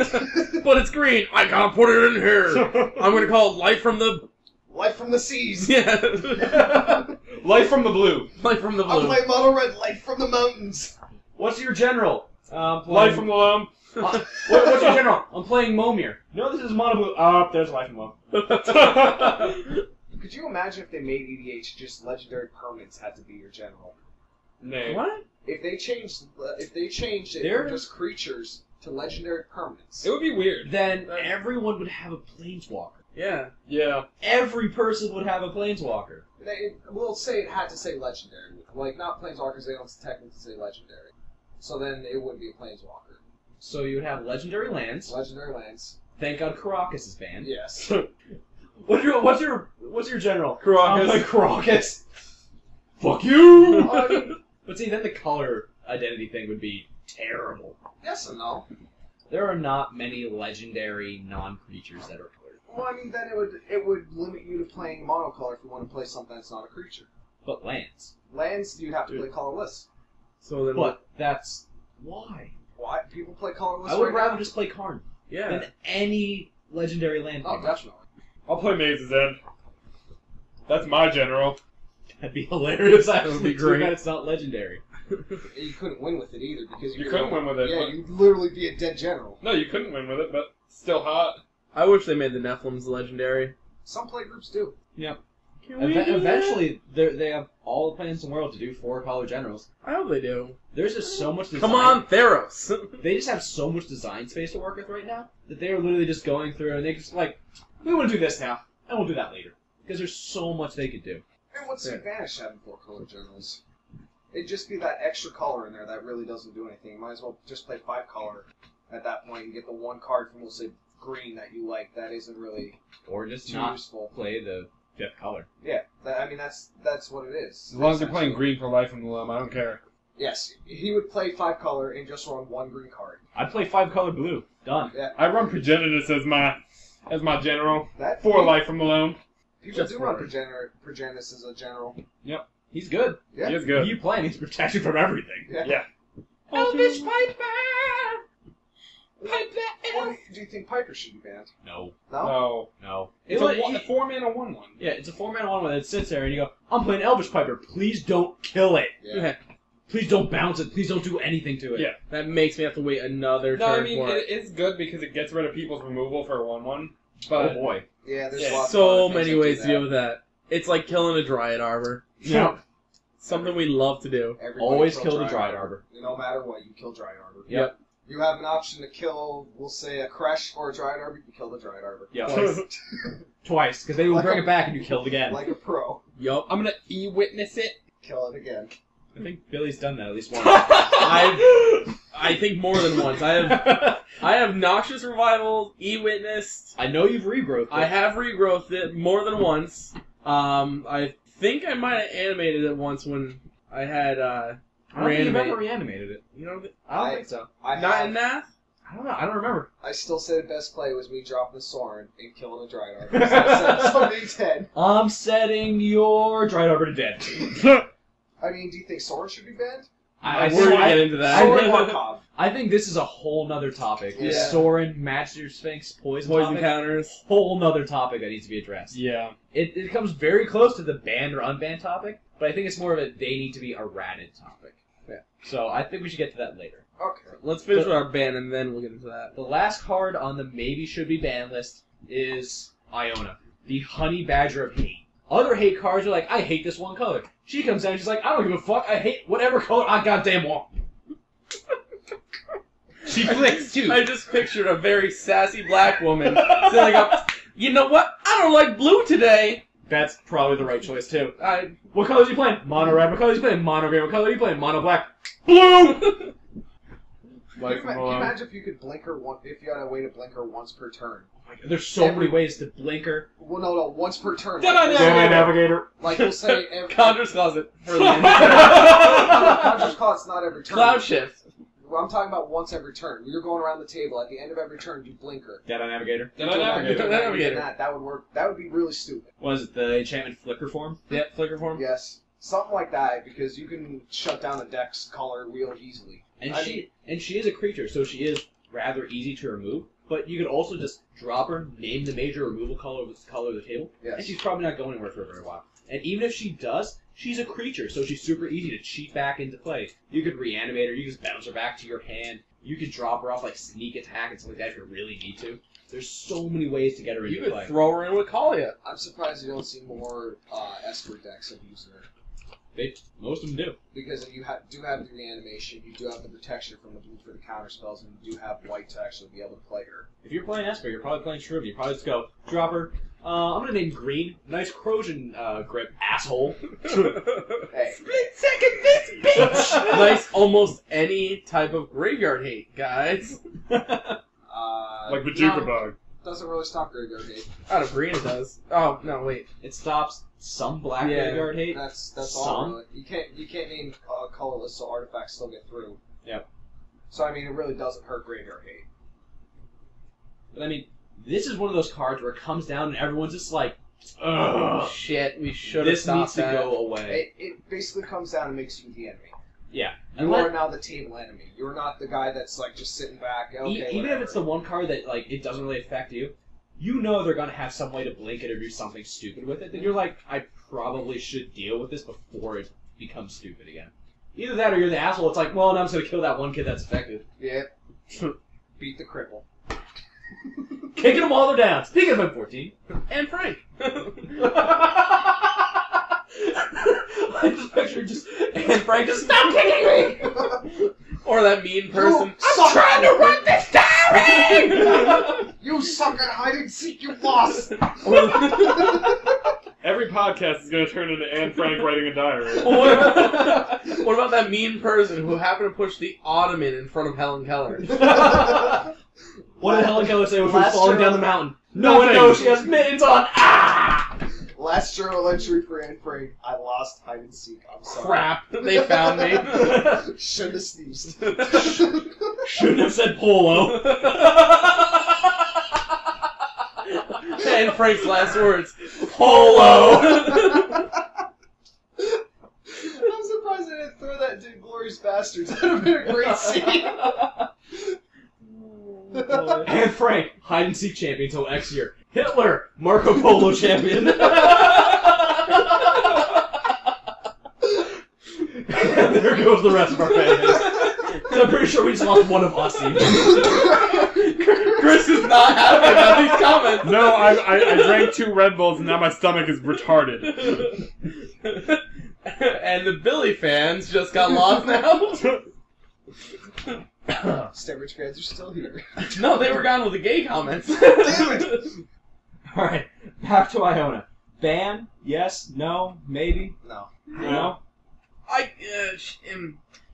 But it's green. I gotta put it in here. I'm gonna call it Life from the... Life from the Seas! Yeah. Life from the blue. Life from the I'll blue. play Mono Red Life from the Mountains! What's your general? Life Playing... from the Loam. What's your general? I'm playing Momir. No, this is Mono Blue. Oh, there's Life from the Could you imagine if they made EDH just legendary permanents had to be your general? Nay. What? If they changed it There- from just creatures to legendary permanents. It would be weird. Then everyone would have a planeswalker. Yeah. Yeah. Every person would have a planeswalker. We'll say it had to say legendary. Like, not planeswalkers, they don't technically say legendary. So then it would be a planeswalker. So you would have legendary lands. Legendary lands. Thank God Caracas is banned. Yes. What's your general? Caracas. I'm like Caracas. Fuck you! I mean, But see, then the color identity thing would be terrible. yes and no. There are not many legendary non-creatures that are colored. Well, I mean, then it would limit you to playing monocolor if you want to play something that's not a creature. But lands. Lands, you'd have to play colorless. So then... But that's... Why? Why? People play colorless I would right rather now? just play Karn Yeah. than any legendary land. Oh, pretty much. definitely. I'll play Maze's End. That's my general. That'd be hilarious. That would be great. Too bad it's not legendary. You couldn't win with it either because You couldn't win with it, Yeah, but- you'd literally be a dead general. No, you couldn't win with it, but still hot. I wish they made the Nephilims legendary. Some play groups do. Eventually, they have all the plans in the world to do 4-color generals. I hope they do. There's just so much design. Come on, Theros! They just have so much design space to work with right now that they are literally just going through and they just like, we want to do this now, and we'll do that later. Because there's so much they could do. And what's the Yeah. advantage to having 4-color generals? It'd just be that extra color in there that really doesn't do anything. You might as well just play 5-color at that point and get the one card from, we'll say, green that you like that isn't really Or just too not useful. play the 5th color. Yeah, I mean, that's what it is. As long as you're playing green for Life from the Loam, I don't care. Yes, he would play 5-color and just run one green card. I'd play 5-color blue. Done. Yeah, I run Progenitus as my general that for Life from the Loam. People Just do for run it. Progenitus as a general. He's good. Yeah. He is good. You play him, he's protection from everything. Yeah. Elvish Piper! Piper Or do you think Piper should be banned? No. No? No. No. It's It- a 4-mana 1/1. Yeah, it's a 4-mana 1 that sits there and you go, I'm playing Elvish Piper, please don't kill it. Yeah. please don't bounce it. Please don't do anything to it. Yeah. That makes me have to wait another No, turn I mean, for it is good because it gets rid of people's removal for a 1/1. Oh But boy. Yeah, there's Yeah. lots of So other things many that ways do to deal with that. It's like killing a Dryad Arbor. Yeah. Something we love to do. Everybody Always kill the Dryad Arbor. No matter what, you kill Dryad Arbor. Yep. You have an option to kill, we'll say, a Kresh or a Dryad Arbor. You kill the Dryad Arbor. Yeah. Twice, because they will Like bring a- it back and you kill it again. Like a pro. Yup. I'm gonna e-witness it. Kill it again. I think Billy's done that at least once. I think more than once. I have Noxious Revival, E-Witnessed. I know you've regrowth. I have regrowthed it more than once. I think I might have animated it once when I had I don't think you've reanimate. ever reanimated it. You know, I don't think so. not in Nath? I don't know. I don't remember. I still say the best play was me dropping the Soren and killing a Dryad Arbor. So somebody dead. I'm setting your Dryad Arbor to dead. I mean, do you think Soren should be banned? We're gonna get into that. Soren Markov. I think this is a whole nother topic. Yeah. Soren, Master Sphinx, Poison Poison topic, counters. whole nother topic that needs to be addressed. Yeah. It comes very close to the banned or unbanned topic, but I think it's more of a they need to be errated topic. Yeah. So I think we should get to that later. Okay. Let's finish with our ban and then we'll get into that. The last card on the maybe should be banned list is Iona, the Honey Badger of Hate. Other hate cards are like, I hate this one color. She comes down and she's like, I don't give a fuck, I hate whatever color I goddamn want. She flicks too. I just pictured a very sassy black woman sitting up. You know what? I don't like blue today. That's probably the right choice too. I What colors are you playing? Mono red. What colors are you playing? Mono green. What color are you playing? Mono black. Blue! Can you imagine if you could blink her if you had a way to blink her once per turn? There's so many ways to blink her. Well, no, once per turn. Then I Like, know. Navigator. like we'll say every Conjurer's Closet. Conjurer's Closet's not every turn. Cloud Shift. Well, I'm talking about once every turn. You're going around the table. At the end of every turn, you blink her. Dead on Navigator. Then I Navigator. Navigator. That would work. That would be really stupid. What is it? The enchantment flicker form? Yep, flicker form. Yes. Something like that, because you can shut down a deck's color real easily. And I she is a creature, so she is rather easy to remove. But you could also just drop her, name the major removal color of the table, and Yes. she's probably not going anywhere for a very while. And even if she does, she's a creature, so she's super easy to cheat back into play. You could reanimate her, you could just bounce her back to your hand, you could drop her off like sneak attack and stuff like that if you really need to. There's so many ways to get her You into could play. throw her in with Kalia. I'm surprised you don't see more escort decks of using her. Most of them do. Because you do have the reanimation, you do have the protection from the blue for the counter spells, and you do have white to actually be able to play her. If you're playing Esper, you're probably playing Shriv. You probably just go, drop her. I'm going to name green. Nice Crojan grip, asshole. Hey. Split second this bitch! Nice, almost any type of graveyard hate, guys. Like Bajuka no, Bug. doesn't really stop graveyard hate. Out of green it does. Oh, no, wait. It stops some black Yeah. graveyard hate. That's Some? all really. You can't name colorless, so artifacts still get through. Yep. So I mean, it really doesn't hurt graveyard hate. But I mean, this is one of those cards where it comes down and everyone's just like, Oh, ugh, shit, we should have this stopped needs to that. go away. It basically comes down and makes you the enemy. Yeah. You And are now the table enemy. You're not the guy that's like just sitting back. Okay, even if whatever. it's the one card that like it doesn't really affect you, you know they're gonna have some way to blink it or do something stupid with it. Then you're like, I probably should deal with this before it becomes stupid again. Either that or you're the asshole. It's like, well, now I'm just gonna kill that one kid that's affected. Yeah. Beat the cripple. Kicking them while they're down. Speaking of M14. And Frank. I just picture and Frank just stop kicking me. Or that mean person. I'm trying to run this diary! You suck at hide and seek. You lost. Every podcast is going to turn into Anne Frank writing a diary. What about that mean person who happened to push the ottoman in front of Helen Keller? What did Helen Keller say when she was Last falling year- down the mountain? No one knows she has mittens on. Ah! Last journal entry for Anne Frank. I lost hide and seek. I'm sorry. Crap, they found me. Should have sneezed. Shouldn't have said polo. And Frank's last words. Polo. I'm surprised I didn't throw that to Glorious Bastards. That would have been a great scene. And Frank, hide and seek champion until next year. Hitler, Marco Polo champion. There goes the rest of our fan base. I'm pretty sure we just lost one of us even. Chris is not happy about these comments. No, I drank 2 Red Bulls and now my stomach is retarded. And the Billy fans just got lost now. Stamrich fans are still here. No, they were gone with the gay comments. Alright, back to Iona. Ban? Yes? No? Maybe? No. No?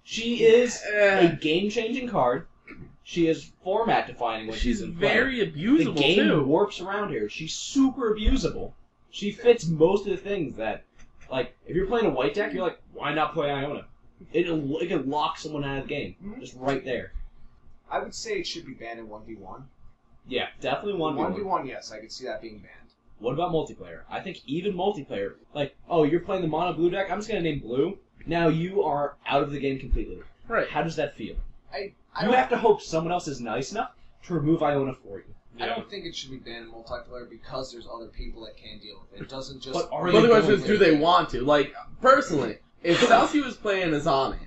She is Uh, a game-changing card. She is format-defining when she's in play. very abusable, The game too. warps around her. She's super abusable. She fits most of the things that, like, if you're playing a white deck, you're like, why not play Iona? It can lock someone out of the game. Just right there. I would say it should be banned in 1v1. Yeah, definitely 1v1. 1v1, yes, I could see that being banned. What about multiplayer? I think even multiplayer, like, oh, you're playing the mono blue deck, I'm just going to name blue. Now you are out of the game completely. Right. How does that feel? I You have to hope someone else is nice enough to remove Iona for you. I don't think it should be banned in multiplayer because there's other people that can deal with it. It doesn't just... But are But the you question going is, to? do they want to? Like, personally, if Southie was playing Azami,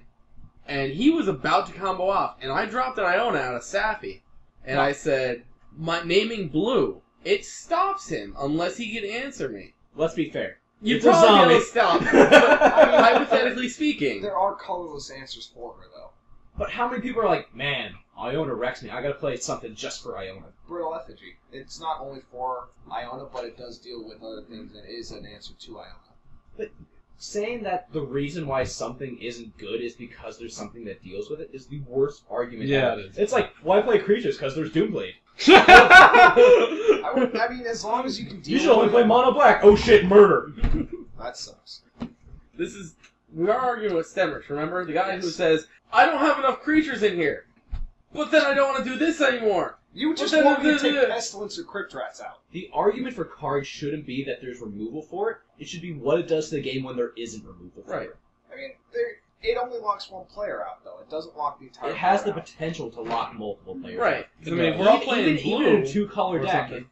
and he was about to combo off, and I dropped an Iona out of Safi, and I said, my naming blue, it stops him unless he can answer me. Let's be fair. You'd It's a probably be zombie. able to stop. I mean, hypothetically speaking. There are colorless answers for her, though. But how many people are like, man, Iona wrecks me, I gotta play something just for Iona? Brittle Effigy. It's not only for Iona, but it does deal with other things and is an answer to Iona. But saying that the reason why something isn't good is because there's something that deals with it is the worst argument Yeah, ever. it is. It's like, why play creatures? Because there's Doomblade. I mean, as long as you can deal You should only with play it, mono black. Oh shit, murder. that sucks. We are arguing with Stemmers, remember? The guy who Yes. says, I don't have enough creatures in here, but then I don't want to do this anymore. You just then want me to the- take Pestilence or Crypt Rats out. The argument for cards shouldn't be that there's removal for it. It should be what it does to the game when there isn't removal for Right. it. I mean, it only locks one player out, though. It doesn't lock the entire It has the player out. potential to lock multiple players. Right. out. 'Cause, I mean, if we're all playing even blue in a two-color or deck, something.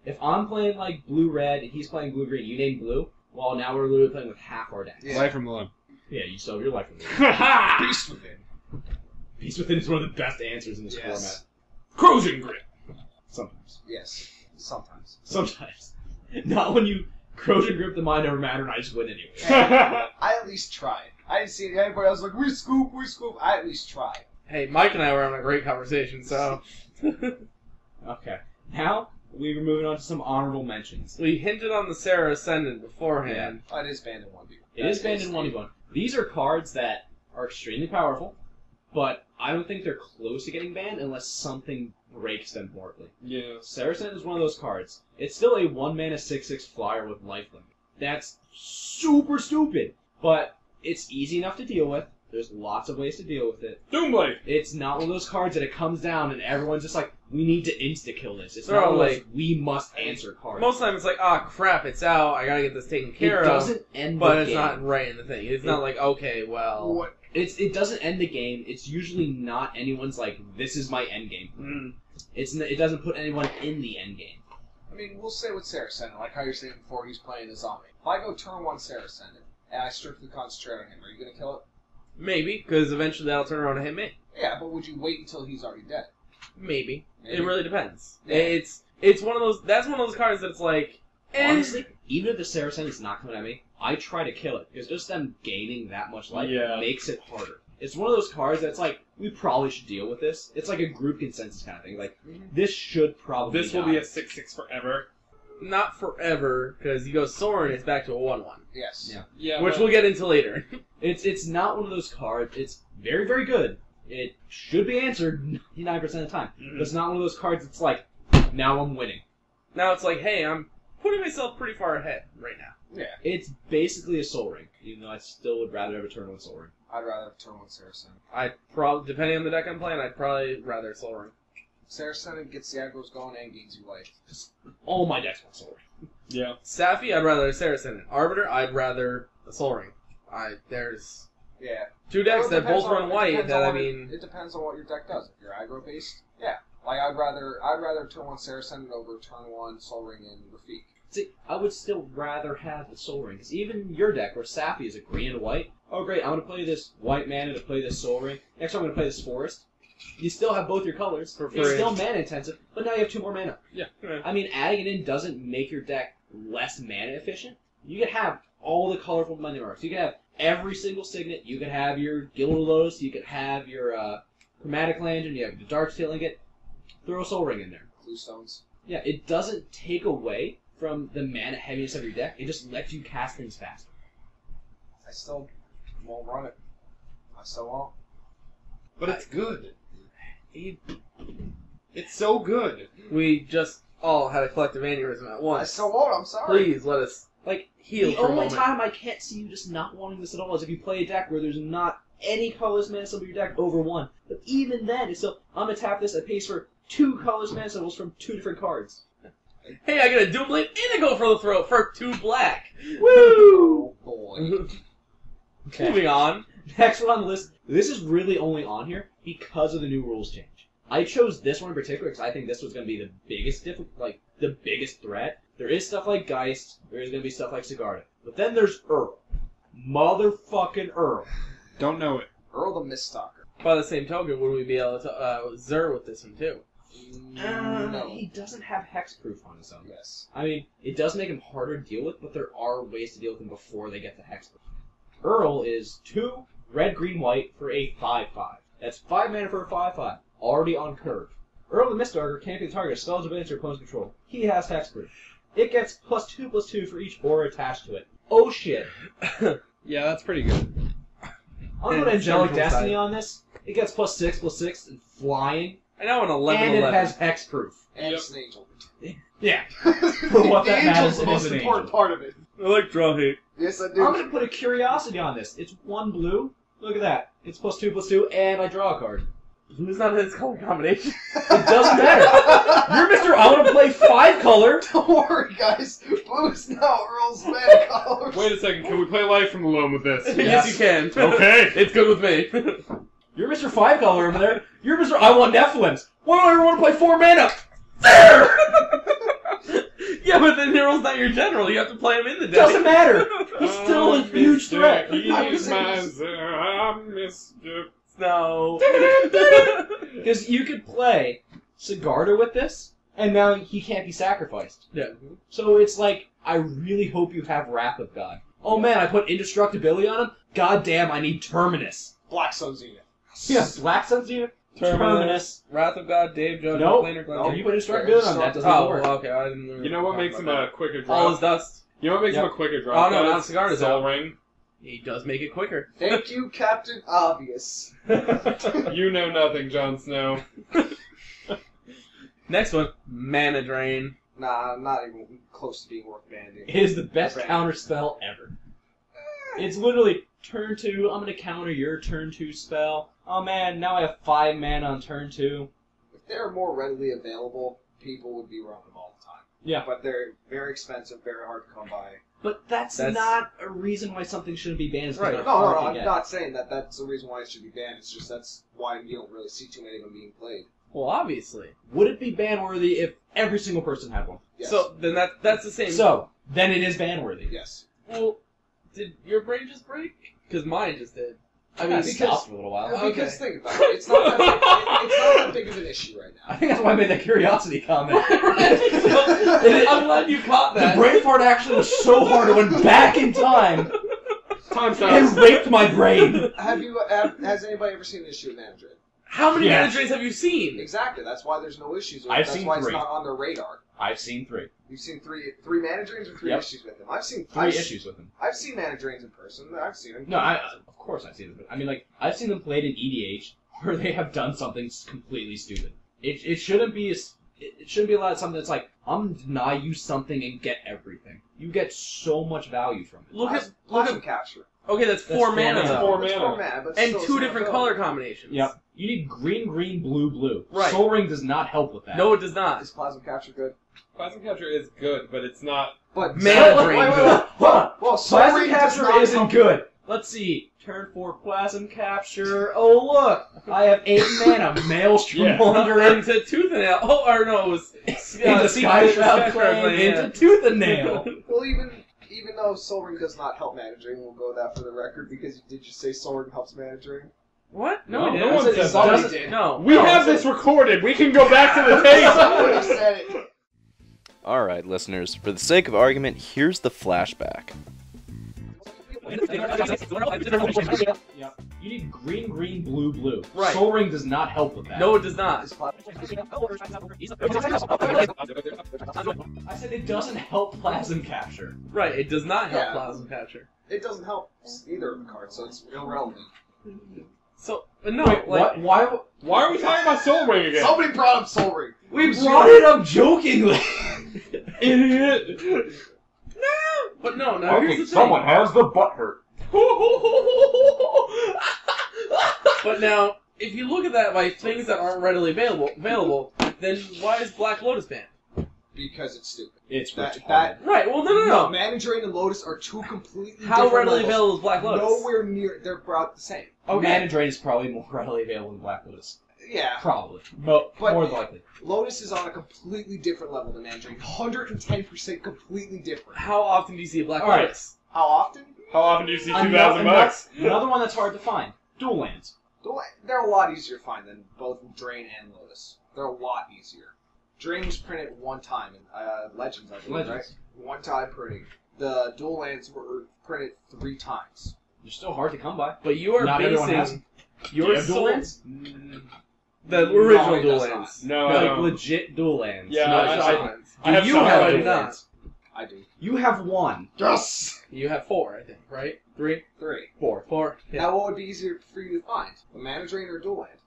if I'm playing like blue-red and he's playing blue-green, you name blue, well, now we're literally playing with half our deck. Yeah. Life from alone. Yeah, you still have your life from there. Beast Within. Beast Within is one of the best answers in this Yes. format. Cruising Grip. Sometimes. Yes. Sometimes. Sometimes. Not when you Crozier Grip the mind over matter and I just win anyway. I at least tried. I didn't see anybody else like, we scoop. I at least tried. Hey, Mike and I were having a great conversation, so... Okay. Now, we're moving on to some honorable mentions. We hinted on the Serra Ascenden beforehand. Oh, it is banned in 1v1. It is banned in 1v1. These are cards that are extremely powerful, but I don't think they're close to getting banned unless something breaks them horribly. Yeah. Serra Ascenden is one of those cards. It's still a 1-mana 6/6 flyer with lifelink. That's super stupid, but it's easy enough to deal with. There's lots of ways to deal with it. Doomblade! It's not one of those cards that it comes down and everyone's just like, we need to insta-kill this. It's They're not all one of those, like- we must answer cards. Most of the time it's like, ah, crap, it's out, I gotta get this taken It care of. doesn't end But the it's game. not right in the thing. It's not like, okay, well... What? It doesn't end the game. It's usually not anyone's like, this is my end game. Mm. It doesn't put anyone in the end game. I mean, we'll say with Serra Ascenden, like how you're saying before he's playing a zombie. If I go turn 1 Serra Ascenden, and I strictly concentrate on him, are you going to kill it? Maybe, because eventually that'll turn around and hit me. Yeah, but would you wait until he's already dead? Maybe. Maybe. It really depends. Yeah. It's one of those, that's one of those cards that it's like, Honestly, even if the Serra Ascenden is not coming at me, I try to kill it. Because just them gaining that much life Yeah. makes it harder. It's one of those cards that's like, we probably should deal with this. It's like a group consensus kind of thing. Like, this should probably This will die. be a 6/6 forever. not forever, because you go Soren, it's back to a 1/1. Yes. Yeah. Yeah. Which but- we'll get into later. It's not one of those cards. It's very, very good. It should be answered 99% of the time. But it's not one of those cards that's like, now I'm winning. Now it's like, hey, I'm putting myself pretty far ahead right now. Yeah. It's basically a Soul Ring, even though I still would rather have a turn 1 Soul Ring. I'd rather turn 1 Serra Ascenden. I'd probably, depending on the deck I'm playing, I'd probably rather Soul Ring. Serra Ascenden gets the aggros going and gains you life. All my decks want Soul Ring. Yeah. Safi, I'd rather Serra Ascenden. Arbiter, I'd rather a Soul Ring. There's Yeah. two decks Well, it that depends both on- run it white depends that, on I what mean... It depends on what your deck does. If you're aggro based, yeah. Like I'd rather turn 1 Serra Ascenden over turn 1 Soul Ring and Rafik. See, I would still rather have the Soul Ring, because even your deck, where Sappy is a green and white, oh great, I'm going to play this white mana to play this Soul Ring, next I'm going to play this Forest. You still have both your colors, For it's free. still mana intensive, but now you have 2 more mana. Yeah. I mean, adding it in doesn't make your deck less mana efficient. You can have all the colorful money marks. You can have every single signet. You can have your Gilded Lotus. You can have your Chromatic Lantern. You have the Darksteel Ingot. Throw a Soul Ring in there. Blue stones. Yeah, it doesn't take away from the mana heaviness of your deck. It just lets you cast things faster. I still won't run it. I still won't. But it's good. It's so good. We just all had a collective aneurysm at I once. still won't. I'm sorry. Please let us Like, heal the for a only moment. time I can't see you just not wanting this at all is if you play a deck where there's not any colorless mana symbol in your deck over 1. But even then, it's still, I'm going to tap this. It pays for 2 colorless mana symbols from 2 different cards. Hey, I got a Doomblade Indigo for the throat for 2 black. Woo! Oh boy. Okay. Moving on. Next one on the list. This is really only on here because of the new rules change. I chose this one in particular because I think this was going to be the biggest the biggest threat. There is stuff like Geist. There is going to be stuff like Sigarda. But then there's Uril. Motherfucking Uril. Don't know it. Earl the Miststalker. By the same token, would we be able to Zer with this one too? No. He doesn't have hexproof on his own. Yes. I mean, it does make him harder to deal with, but there are ways to deal with him before they get the hexproof. Uril is 2 red, green, white for a 5/5. That's 5 mana for a 5/5. Already on curve. Uril the Miststalker can't be the target of spells, abilities, or opponent's control. He has hexproof. It gets +2/+2 for each aura attached to it. Oh shit. Yeah, that's pretty good. I'll go to Angelic Central Destiny side. on this. It gets +6/+6 and flying. I know an 11/11. And it has hexproof. And Yep. it's an angel. Yeah. For what that matters, the it most is an important angel. part of it. I like draw hate. Yes, I do. I'm going to put a curiosity on this. It's 1 blue. Look at that. It's +2/+2, and I draw a card. Blue's not his color combination. It doesn't matter. You're Mr. I want to play 5 color. Don't worry, guys. Blue's now Earl's mana colors. Wait a second, can we play Life from the Loam with this? Yes, you can. Okay. It's good with me. You're Mr. 5 color over there. You're Mr. I want Nephilims. Why do I ever want to play 4 mana? There! Yeah, but then Nero's not your general. You have to play him in the deck. Doesn't matter. He's still a huge threat. He's my Mr. No. Because you could play Sigarda with this, and now he can't be sacrificed. Yeah. So it's like, I really hope you have Wrath of God. Oh man, I put Indestructibility on him? God damn, I need Terminus. Black Sun Zenith. Yeah, Black Sun's Unit? Terminus. Wrath of God, Dave, Judge, Nope. Planar, No, Glenn. you put Indestructibility on that, doesn't Oh, work. well, okay. I didn't You know what talk makes about him that. a quicker All drop? his dust. You know what makes him Yep. a quicker drop? Oh, no, guys? not Sigarda's Soul out. Ring. He does make it quicker. Thank you, Captain Obvious. You know nothing, Jon Snow. Next one, Mana Drain. Nah, not even close to being worth banding. It is the best Right. counter spell ever. It's literally turn 2, I'm going to counter your turn 2 spell. Oh man, now I have 5 mana on turn 2. If they were more readily available, people would be running them all the time. Yeah. But they're very expensive, very hard to come by. But that's not a reason why something shouldn't be banned. It's Right. because No, they're no, hard no, to I'm get. not saying that that's the reason why it should be banned. It's just that's why you don't really see too many of them being played. Well, obviously. Would it be ban worthy if every single person had one? Yes. So then that's the same. So, then it is ban worthy. yes. Well, did your brain just break? Because mine just did. I mean, it because- stopped for a little while. Because think about it, it's not that big of an issue right I now. think that's why I made that curiosity comment. I'm glad you caught The that. brain fart actually was so hard it went back in time Time and stops. raped my brain. Has anybody ever seen an issue of Mana Drain? How many Yes. Mana Drains have you seen? Exactly. That's why there's no issues with it. I've That's seen why 3. it's not on their radar. I've seen 3. You've seen three Mana Drains or 3 Yep. issues with them. I've seen 3 I've, issues with him. I've seen Mana Drains in person. I've seen them. No, of course I've seen them. I mean, like, I've seen them played in EDH where they have done something completely stupid. It shouldn't be it shouldn't be allowed something that's like, I'm going to deny you something and get everything. You get so much value from it. Look at Plasma Capture. Okay, that's That's 4 4 mana mana. though. 4 It's mana. 4 mana, but And still 2 it's not different available. color combinations. Yep. You need green, green, blue, blue. Right. Soul Ring does not help with that. No, it does not. Is Plasma Capture good? Plasma Catcher is good, but it's not... But Mana Wait, Drain wait, wait, good. wait. Hold on. Well, Soul Plasma Ring does Capture not isn't come- good. Let's see. Turn 4 Plasm Capture. Oh, look! I have 8 mana. Maelstrom Yeah. Wanderer Into Tooth and Nail. Oh, or no, it was into Sky Shroud Claim, into Tooth and Nail. Well, even though Soul Ring does not help Mana Drain, we'll go with that for the record, because you did just say Soul Ring helps Mana Drain? What? No, No, no one said Somebody that. did. No. We have this recorded. We can go back to the tape. Somebody said it. Alright, listeners, for the sake of argument, here's the flashback. Yeah. You need green, green, blue, blue. Right. Soul Ring does not help with that. No, it does not. I said it doesn't help Plasm Capture. Right, it does not help Yeah. Plasma Capture. It doesn't help either of the cards, so it's irrelevant. So, no, Wait, like, why? Why are we talking about Soul Ring again? Somebody brought up Soul Ring. We brought it up jokingly. Idiot. but no, now here's the thing. Someone has the butt hurt. But now, if you look at that by things that aren't readily available, then why is Black Lotus banned? Because it's stupid. It's That- retarded. Right, well, no. Mana Drain and Lotus are two completely How different readily levels. available is Black Lotus? Nowhere near. They're about the same. Okay. Mana Drain is probably more readily available than Black Lotus. Yeah. Probably. But more than likely. Lotus is on a completely different level than Mana Drain. 110% completely different. How often do you see a Black All right. Lotus? How often? How often do you see 2,000 bucks? Another one that's hard to find. Dual lands. They're a lot easier to find than both Drain and Lotus. They're a lot easier. Drain was printed one time in Legends, I believe, Legends. right? One time printing. The dual lands were printed 3 times. They're still hard to come by. But you are Not everyone has basing them. your Do you have dual soul... lands? The No, original it dual does lands. No, Like no. legit dual lands. Yeah, Not I- just I- lands. I have you some have I do dual not. lands. I do. You have 1. Yes! You have 4, I think, right? 3? 3. 4. 4. Yeah. Now, what would be easier for you to find? A Mana Drain or a dual land?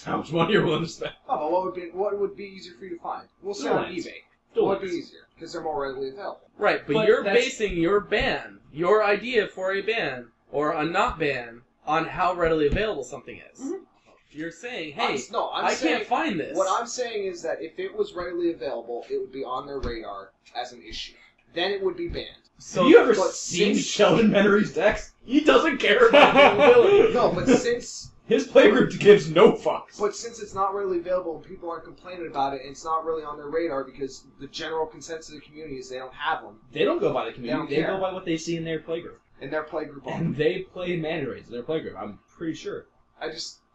How much money you're willing to spend? Oh, but what would be easier for you to find? We'll say Dual on lands. eBay. Dual What would be lands. easier? Because they're more readily available. Right, but But you're that's- basing your ban, your idea for a ban, or a not ban, on how readily available something is. Mhm. You're saying, hey, I'm I saying, can't find this. What I'm saying is that if it was readily available, it would be on their radar as an issue. Then it would be banned. So, Have you ever but seen since- Sheldon Menery's decks? He doesn't care about availability. No, but since His playgroup gives no fucks. it's not readily available and people aren't complaining about it, and it's not really on their radar because the general consensus of the community is they don't have them They don't go by the They community. don't They care. go by what they see in their playgroup. in their playgroup. only. And they play mana drains in their playgroup. I'm pretty sure.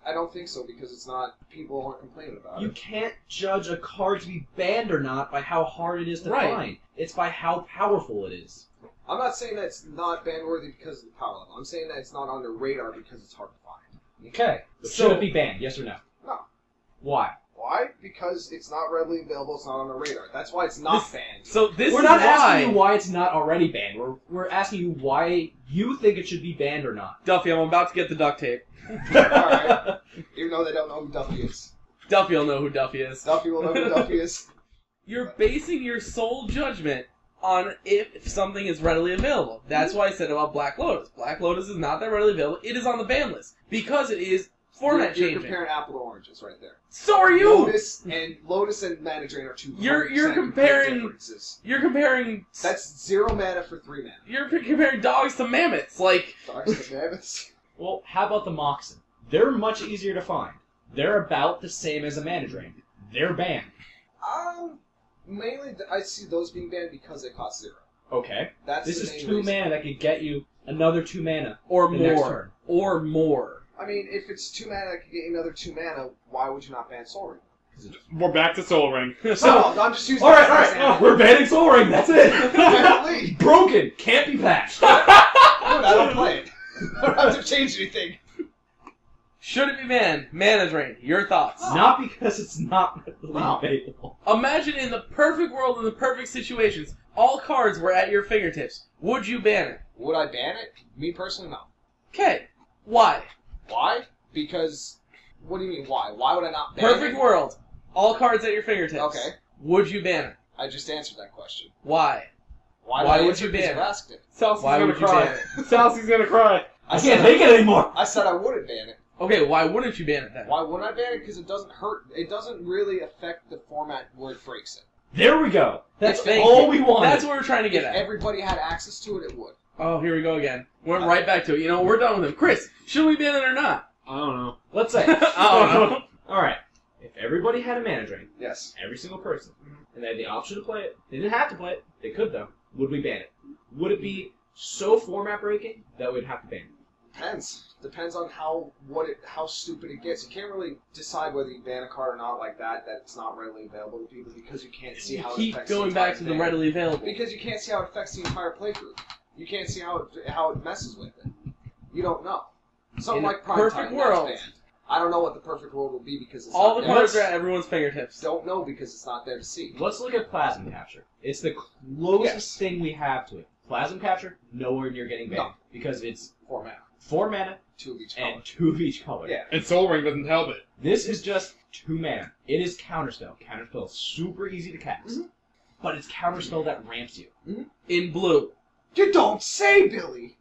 I don't think so because it's not. People aren't complaining about You it. can't judge a card to be banned or not by how hard it is to Right. find. It's by how powerful it is. I'm not saying that it's not ban worthy because of the power level. I'm saying that it's not on their radar because it's hard to find. Okay. But So- should it be banned? Yes or no? No. Why? Why? Because it's not readily available. It's not on their radar. That's why it's not This- banned. So this We're is not why asking you why it's not already banned. We're asking you why you think it should be banned or not. Duffy, I'm about to get the duct tape. Alright. Even though they don't know who Duffy is. Duffy will know who Duffy is. Duffy will know who Duffy is. You're basing your sole judgment on if something is readily available. That's why I said about Black Lotus. Black Lotus is not that readily available. It is on the ban list because it is format You're changing. comparing apple to oranges right there. So are you? Lotus and Mana Drain are two. You're 100% comparing- differences. You're comparing. That's 0 mana for 3 mana. You're comparing dogs to mammoths. Like, Dogs and mammoths. Well, how about the Moxen? They're much easier to find. They're about the same as a mana drain. They're banned. Mainly I see those being banned because they cost 0. Okay. That's This the is main 2 reason. mana that could get you another 2 mana. or The next more. turn. Or more. I mean, if it's 2 mana that could get you another 2 mana, why would you not ban Soul Ring? We're back to Soul Ring. No, I'm just using Alright, that as an alright. We're banning Soul Ring. That's it. Apparently. Broken. Can't be patched. Good, I don't play it. I don't have to change anything. Should it be banned? Mana Drain. Your thoughts? Not because it's not readily Wow. available. Imagine in the perfect world, in the perfect situations, all cards were at your fingertips. Would you ban it? Would I ban it? Me personally, no. Okay. Why? Why? Because, what do you mean why? Why would I not ban it? Perfect world. All cards at your fingertips. Okay. Would you ban it? I just answered that question. Why? Why Why did I would answer you because ban you it? asked it? Salsy's Why gonna would you cry. ban it? Salsy's gonna cry. I can't take it anymore. I said I wouldn't ban it. Okay, why wouldn't you ban it then? Why wouldn't I ban it? Because it doesn't hurt. It doesn't really affect the format where it breaks it. There we go. That's Thank all you. we wanted. That's what we're trying to get If at. everybody had access to it, it would. Oh, here we go again. Went right back to it. You know, we're done with him. Chris, should we ban it or not? I don't know. Let's say. I don't know. Alright. If everybody had a mana drain, Yes. every single person, and they had the option to play it, they didn't have to play it, they could though, would we ban it? Would it be so format breaking that we'd have to ban it? Depends. Depends on how stupid it gets. You can't really decide whether you ban a card or not like that it's not readily available to people because you can't see how it Keep affects going the back entire to the thing. readily available. Because you can't see how it affects the entire playthrough. You can't see how it messes with it. You don't know. Something In a like Prime perfect Time, world. that's banned. I don't know what the perfect world will be because it's All not the there. cards are at everyone's fingertips. Don't know because it's not there to see. Let's look at Plasm Capture. It's the closest Yes. thing we have to it. Plasm Capture, nowhere near getting banned. No. Because it's 4 mana. 4 mana 2 of each color. and 2 of each color. Yeah. And Soul Ring doesn't help it. This is just 2 mana. It is Counterspell. Counterspell is super easy to cast. But it's Counterspell that ramps you. In blue. You don't say, Billy!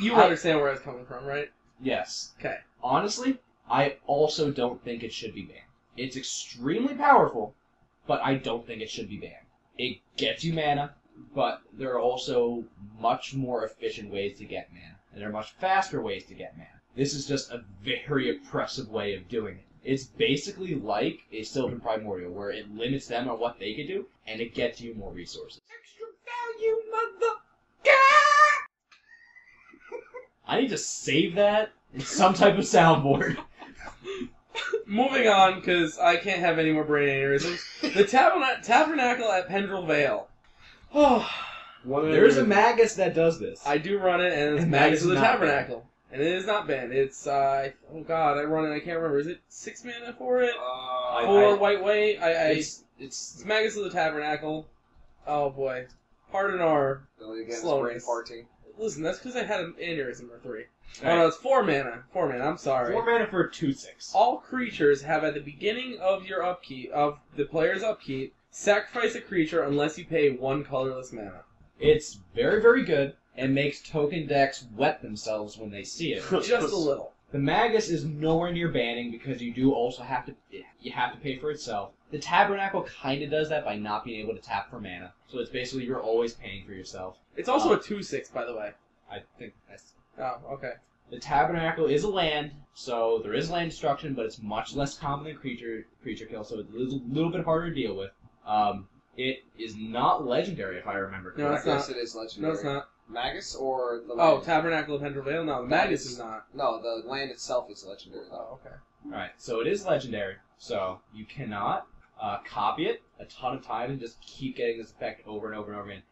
You I- understand where I was coming from, right? Yes. Okay. Honestly, I also don't think it should be banned. It's extremely powerful, but I don't think it should be banned. It gets you mana, but there are also much more efficient ways to get mana, and there are much faster ways to get mana. This is just a very oppressive way of doing it. It's basically like a Sylvan Primordial, where it limits them on what they can do, and it gets you more resources. Extra value, mother. I need to save that in some type of soundboard. Moving on, because I can't have any more brain aneurysms. The Tabernacle at Pendrell Vale. Oh, There's a Magus that does this. I do run it, and it's And Magus that of is the not Tabernacle. And it is not banned. It's, oh god, I run it, I can't remember. Is it 6 mana for it? White. It's Magus of the Tabernacle. Oh boy. Pardon our... Billy again is Slowness. brain farting. Listen, that's because I had an aneurysm or 3. Oh Right. no, it's 4 mana. 4 mana, I'm sorry. 4 mana for a 2/6. All creatures have at the beginning of your upkeep, of the player's upkeep, sacrifice a creature unless you pay 1 colorless mana. It's very, very good, and makes token decks wet themselves when they see it. Just a little. The Magus is nowhere near banning because you do also have to pay for itself. The Tabernacle kind of does that by not being able to tap for mana, so it's basically you're always paying for yourself. It's also a 2/6, by the way. I think that's... Oh, okay. The Tabernacle is a land, so there is land destruction, but it's much less common than creature kill, so it's a little bit harder to deal with. It is not legendary, if I remember No, correctly. it's Yes, it is legendary. No, it's not. Magus or the Oh, land? Tabernacle of Pendrell Vale? No, the Magus is not. No, the land itself is legendary, though. Oh, okay. Alright, so it is legendary, so you cannot copy it a ton of times and just keep getting this effect over and over and over again.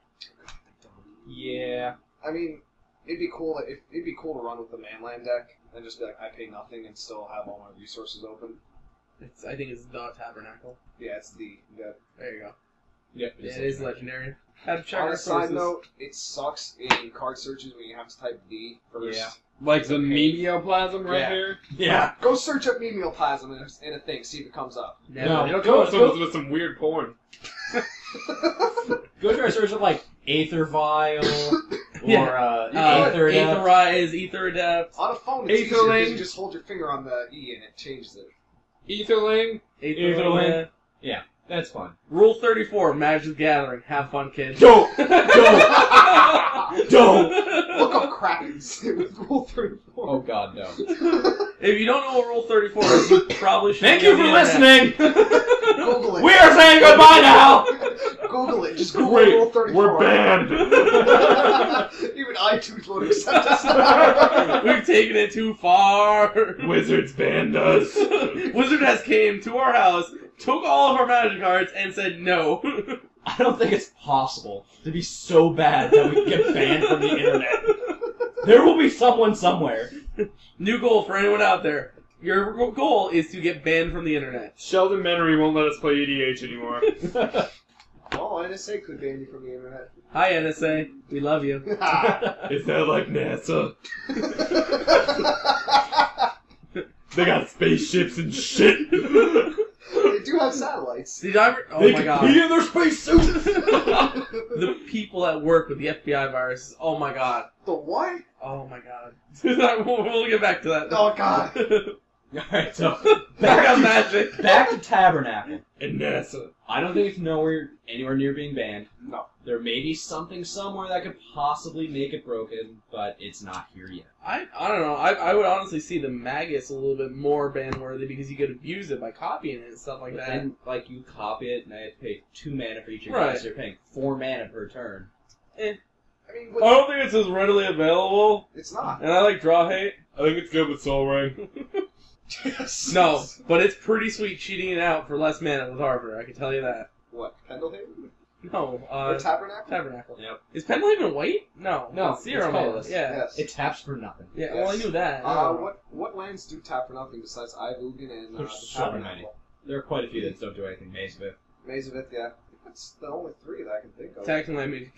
Yeah. I mean, it'd be cool to run with the manland deck and just be like, I pay nothing and still have all my resources open. I think it's the Tabernacle. Yeah, it's the... Yeah. There you go. Yep, Yeah, it is legendary. Had to check On our a side sources. note, it sucks in card searches when you have to type V first. Yeah. Like the Memeoplasm right Yeah. here. Yeah. Go search up memeoplasm in a thing, see if it comes up. Never. No. It'll Go- come go- with some weird porn. Go try a search of like Aether Vial or Yeah. Aether Adept. Aetherize, Aether Adept. On a phone, it's easier Aetherling. because you just hold your finger on the E and it changes it. Etherling. Aetherling. Yeah, that's fun. Rule 34, Magic's Gathering. Have fun, kids. Don't! Don't! Look up Krakens with Rule 34. Oh god, no. If you don't know what Rule 34 is, you probably should. Thank go you to for the internet. listening! Google it. We are saying goodbye now! Google it. Just Google Wait, Rule 34. we're banned. Even iTunes won't accept us now. We've taken it too far. Wizards banned us. Wizard has came to our house, took all of our magic cards, and said no. I don't think it's possible to be so bad that we get banned from the internet. There will be someone somewhere. New goal for anyone out there. Your goal is to get banned from the internet. Sheldon Menery won't let us play EDH anymore. Well, NSA could ban you from the internet. Hi, NSA. We love you. Is that like NASA? They got spaceships and shit. They do have satellites. Did I ever... Oh They my can god. pee in their spacesuits. The people that work with the FBI viruses. Oh my god. The what? Oh my god. We'll get back to that. Oh, God. Alright, so Back on magic. back to Tabernacle. And NASA. I don't think it's anywhere near being banned. No. There may be something somewhere that could possibly make it broken, but it's not here yet. I don't know. I would honestly see the Magus a little bit more ban-worthy because you could abuse it by copying it and stuff like But that. then, like, you copy it, and I have to pay 2 mana for each of you Right. guys. You're paying 4 mana per turn. I mean, I don't think it's as readily available, it's not. and I like draw hate. I think it's good with Soul Ring. No, but it's pretty sweet cheating it out for less mana with Harper, I can tell you that. What? Pendlehaven? No, Or Tabernacle? Tabernacle. Yep. Is Pendle even white? No. No, it's zero it's mana. colorless. Yeah. Yes. It taps for nothing. Yeah, well, I Yes. knew that. What lands do tap for nothing besides Ivugin and There's so Tabernacle? many. There are quite a few that don't do anything. Maze of it. Maze of It, yeah. That's the only 3 that I can think of. Technically, I mean,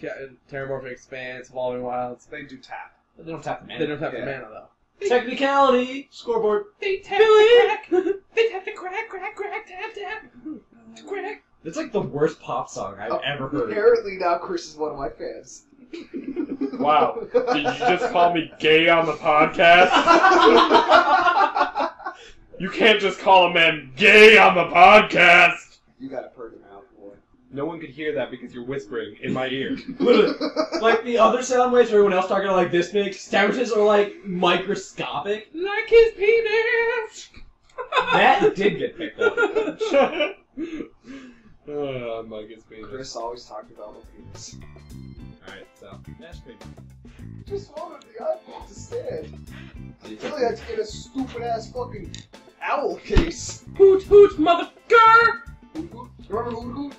Terramorphic Expanse, Evolving Wilds. They do tap. But they don't tap the mana. They don't have the Yeah. mana, though. Technicality! Scoreboard. They tap Billy! the crack. They tap the crack, tap, tap. Crack. That's like the worst pop song I've ever heard. Apparently now Chris is one of my fans. Wow. Did you just call me gay on the podcast? You can't just call a man gay on the podcast! You got a pretty mouth, boy. No one could hear that because you're whispering in my ear. Literally. Like the other sound waves, everyone else talking like this big. Sandwiches are like microscopic. Like his penis. That did get picked up. Mike is being Chris always talked about my penis. Alright, so that's pretty Just wanted the iPhone to stand. Really had to get a stupid ass fucking owl case. Hoot hoot, motherfucker! Hoot Hoot? Remember Hoot Hoot?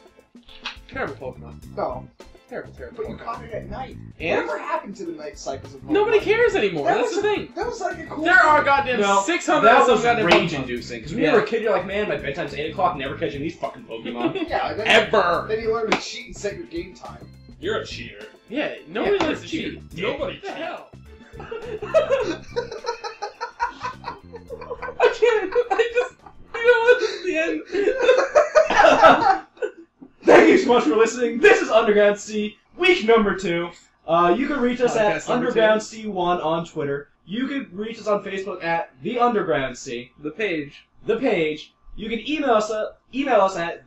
Terrible Pokemon. No. Terrible, terrible. But you caught it at night. And Whatever happened to the night cycles of Pokemon? nobody cares anymore. That That's was the thing. That was like a cool There are goddamn No, 600 that of some was goddamn rage Pokemon. inducing. Because when you were a kid, you're like, man, my bedtime's 8 o'clock, never catching these fucking Pokemon. Yeah, then, Ever. Then you learn to cheat and set your game time. You're a cheater. Yeah, nobody Yeah, likes to cheat. Nobody What the cheats. hell? I can't. You know what? This is the end. Thank you so much for listening. This is Underground Sea, week number 2. You can reach us at Podcast number Underground Sea1 on Twitter. You can reach us on Facebook at The Underground Sea, The page. the page. You can email us at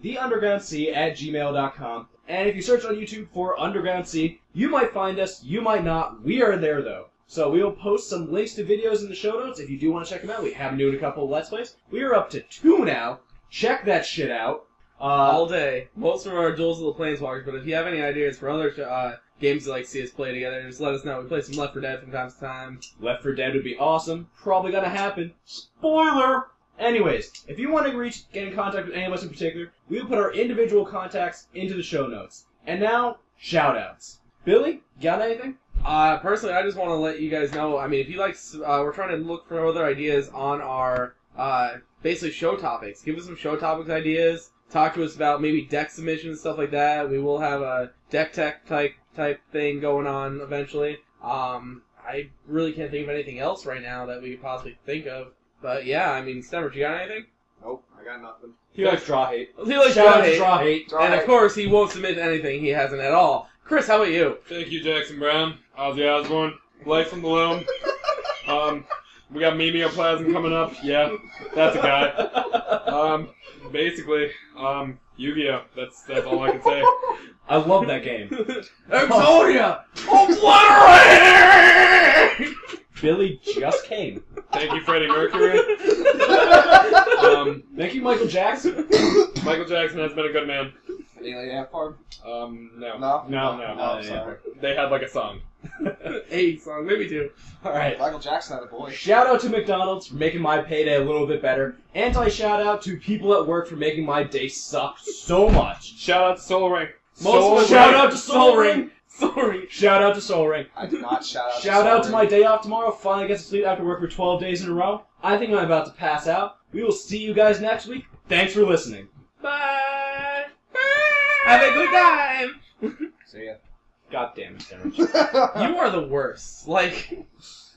theundergroundsea@gmail.com. And if you search on YouTube for Underground Sea, you might find us, you might not. We are there, though. So we will post some links to videos in the show notes if you do want to check them out. We have been doing a couple of Let's Plays. We are up to 2 now. Check that shit out. All day. Most of them are Duels of the Planeswalkers, but if you have any ideas for other games you like to see us play together, just let us know. We play some Left 4 Dead from time to time. Left 4 Dead would be awesome. Probably gonna happen. Spoiler! Anyways, if you want to get in contact with any of us in particular, we will put our individual contacts into the show notes. And now, shoutouts. Billy, got anything? Personally, I just want to let you guys know, I mean, if you like, we're trying to look for other ideas on our, basically show topics. Give us some show topics ideas. Talk to us about maybe deck submissions and stuff like that. We will have a deck tech type thing going on eventually. I really can't think of anything else right now that we could possibly think of. But yeah, I mean, Stemmert, you got anything? Nope, I got nothing. He likes draw hate. He likes Shout out to hate. draw hate. And of course, he won't submit anything he hasn't at all. Chris, how about you? Thank you, Jackson Brown, Ozzy Osbourne, Life from the Loam. We got Memeoplasm coming up. Yeah, that's a guy. Basically, Yu-Gi-Oh. That's all I can say. I love that game. Exodia! Obliterate! Billy just came. Thank you, Freddie Mercury. Thank you, Michael Jackson. Michael Jackson has been a good man. Any like that farm? No. No? No. Oh, sorry. They had like a song. Hey, song, maybe two. Alright. Michael Jackson had a boy. Shout out to McDonald's for making my payday a little bit better. Anti-shout out to people at work for making my day suck so much. Shout out to Soul Ring. Shout out to Soul Ring. Sorry. Shout out to Soul Ring. I did not shout out Shout to out to Soul my Ring. day off tomorrow. Finally get to sleep after work for 12 days in a row. I think I'm about to pass out. We will see you guys next week. Thanks for listening. Bye. Have a good time. See ya. God damn it, Sarah. You are the worst. Like,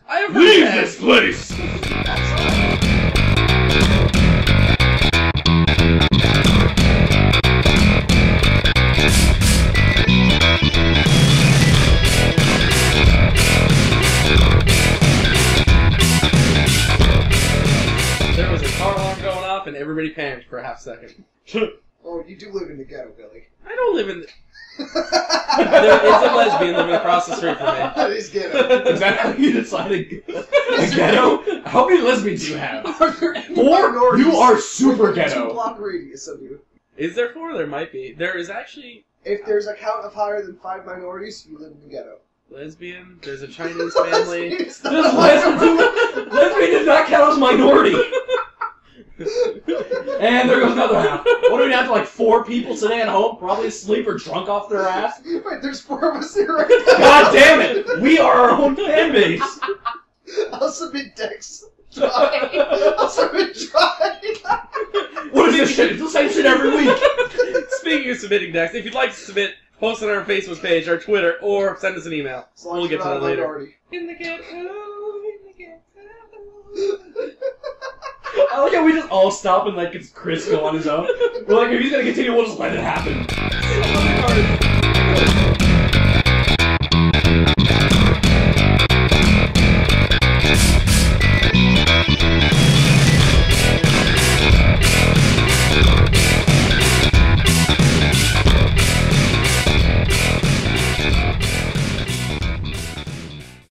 I have Leave heard this place! there was a car alarm going off and everybody panicked for a half second. Oh, you do live in the ghetto, Billy. I don't live in. There is a lesbian living across the street from me. That is ghetto. Is that how you decided a ghetto? How many lesbians do you have? Are there any 4? minorities You are super within a ghetto. 2-block radius of you? Is there 4? There might be. There is actually If there's a count of higher than 5 minorities, you live in the ghetto. lesbian. There's a Chinese family. It's This not- lesbian does not count as minority. And there goes another half. What are we down to, like 4 people sitting at home, probably asleep or drunk off their ass? Wait, there's 4 of us here right now. God damn it! We are our own fan base. I'll submit Dex. I'll submit try. What is this shit? It's the same shit every week. Speaking of submitting decks, if you'd like to submit, post on our Facebook page, our Twitter, or send us an email. As long We'll as get to you're that not a later. minority. In the ghetto, in the ghetto. I like how we just all stop and like it's Chris go on his own. We're like, if he's gonna continue, we'll just let it happen.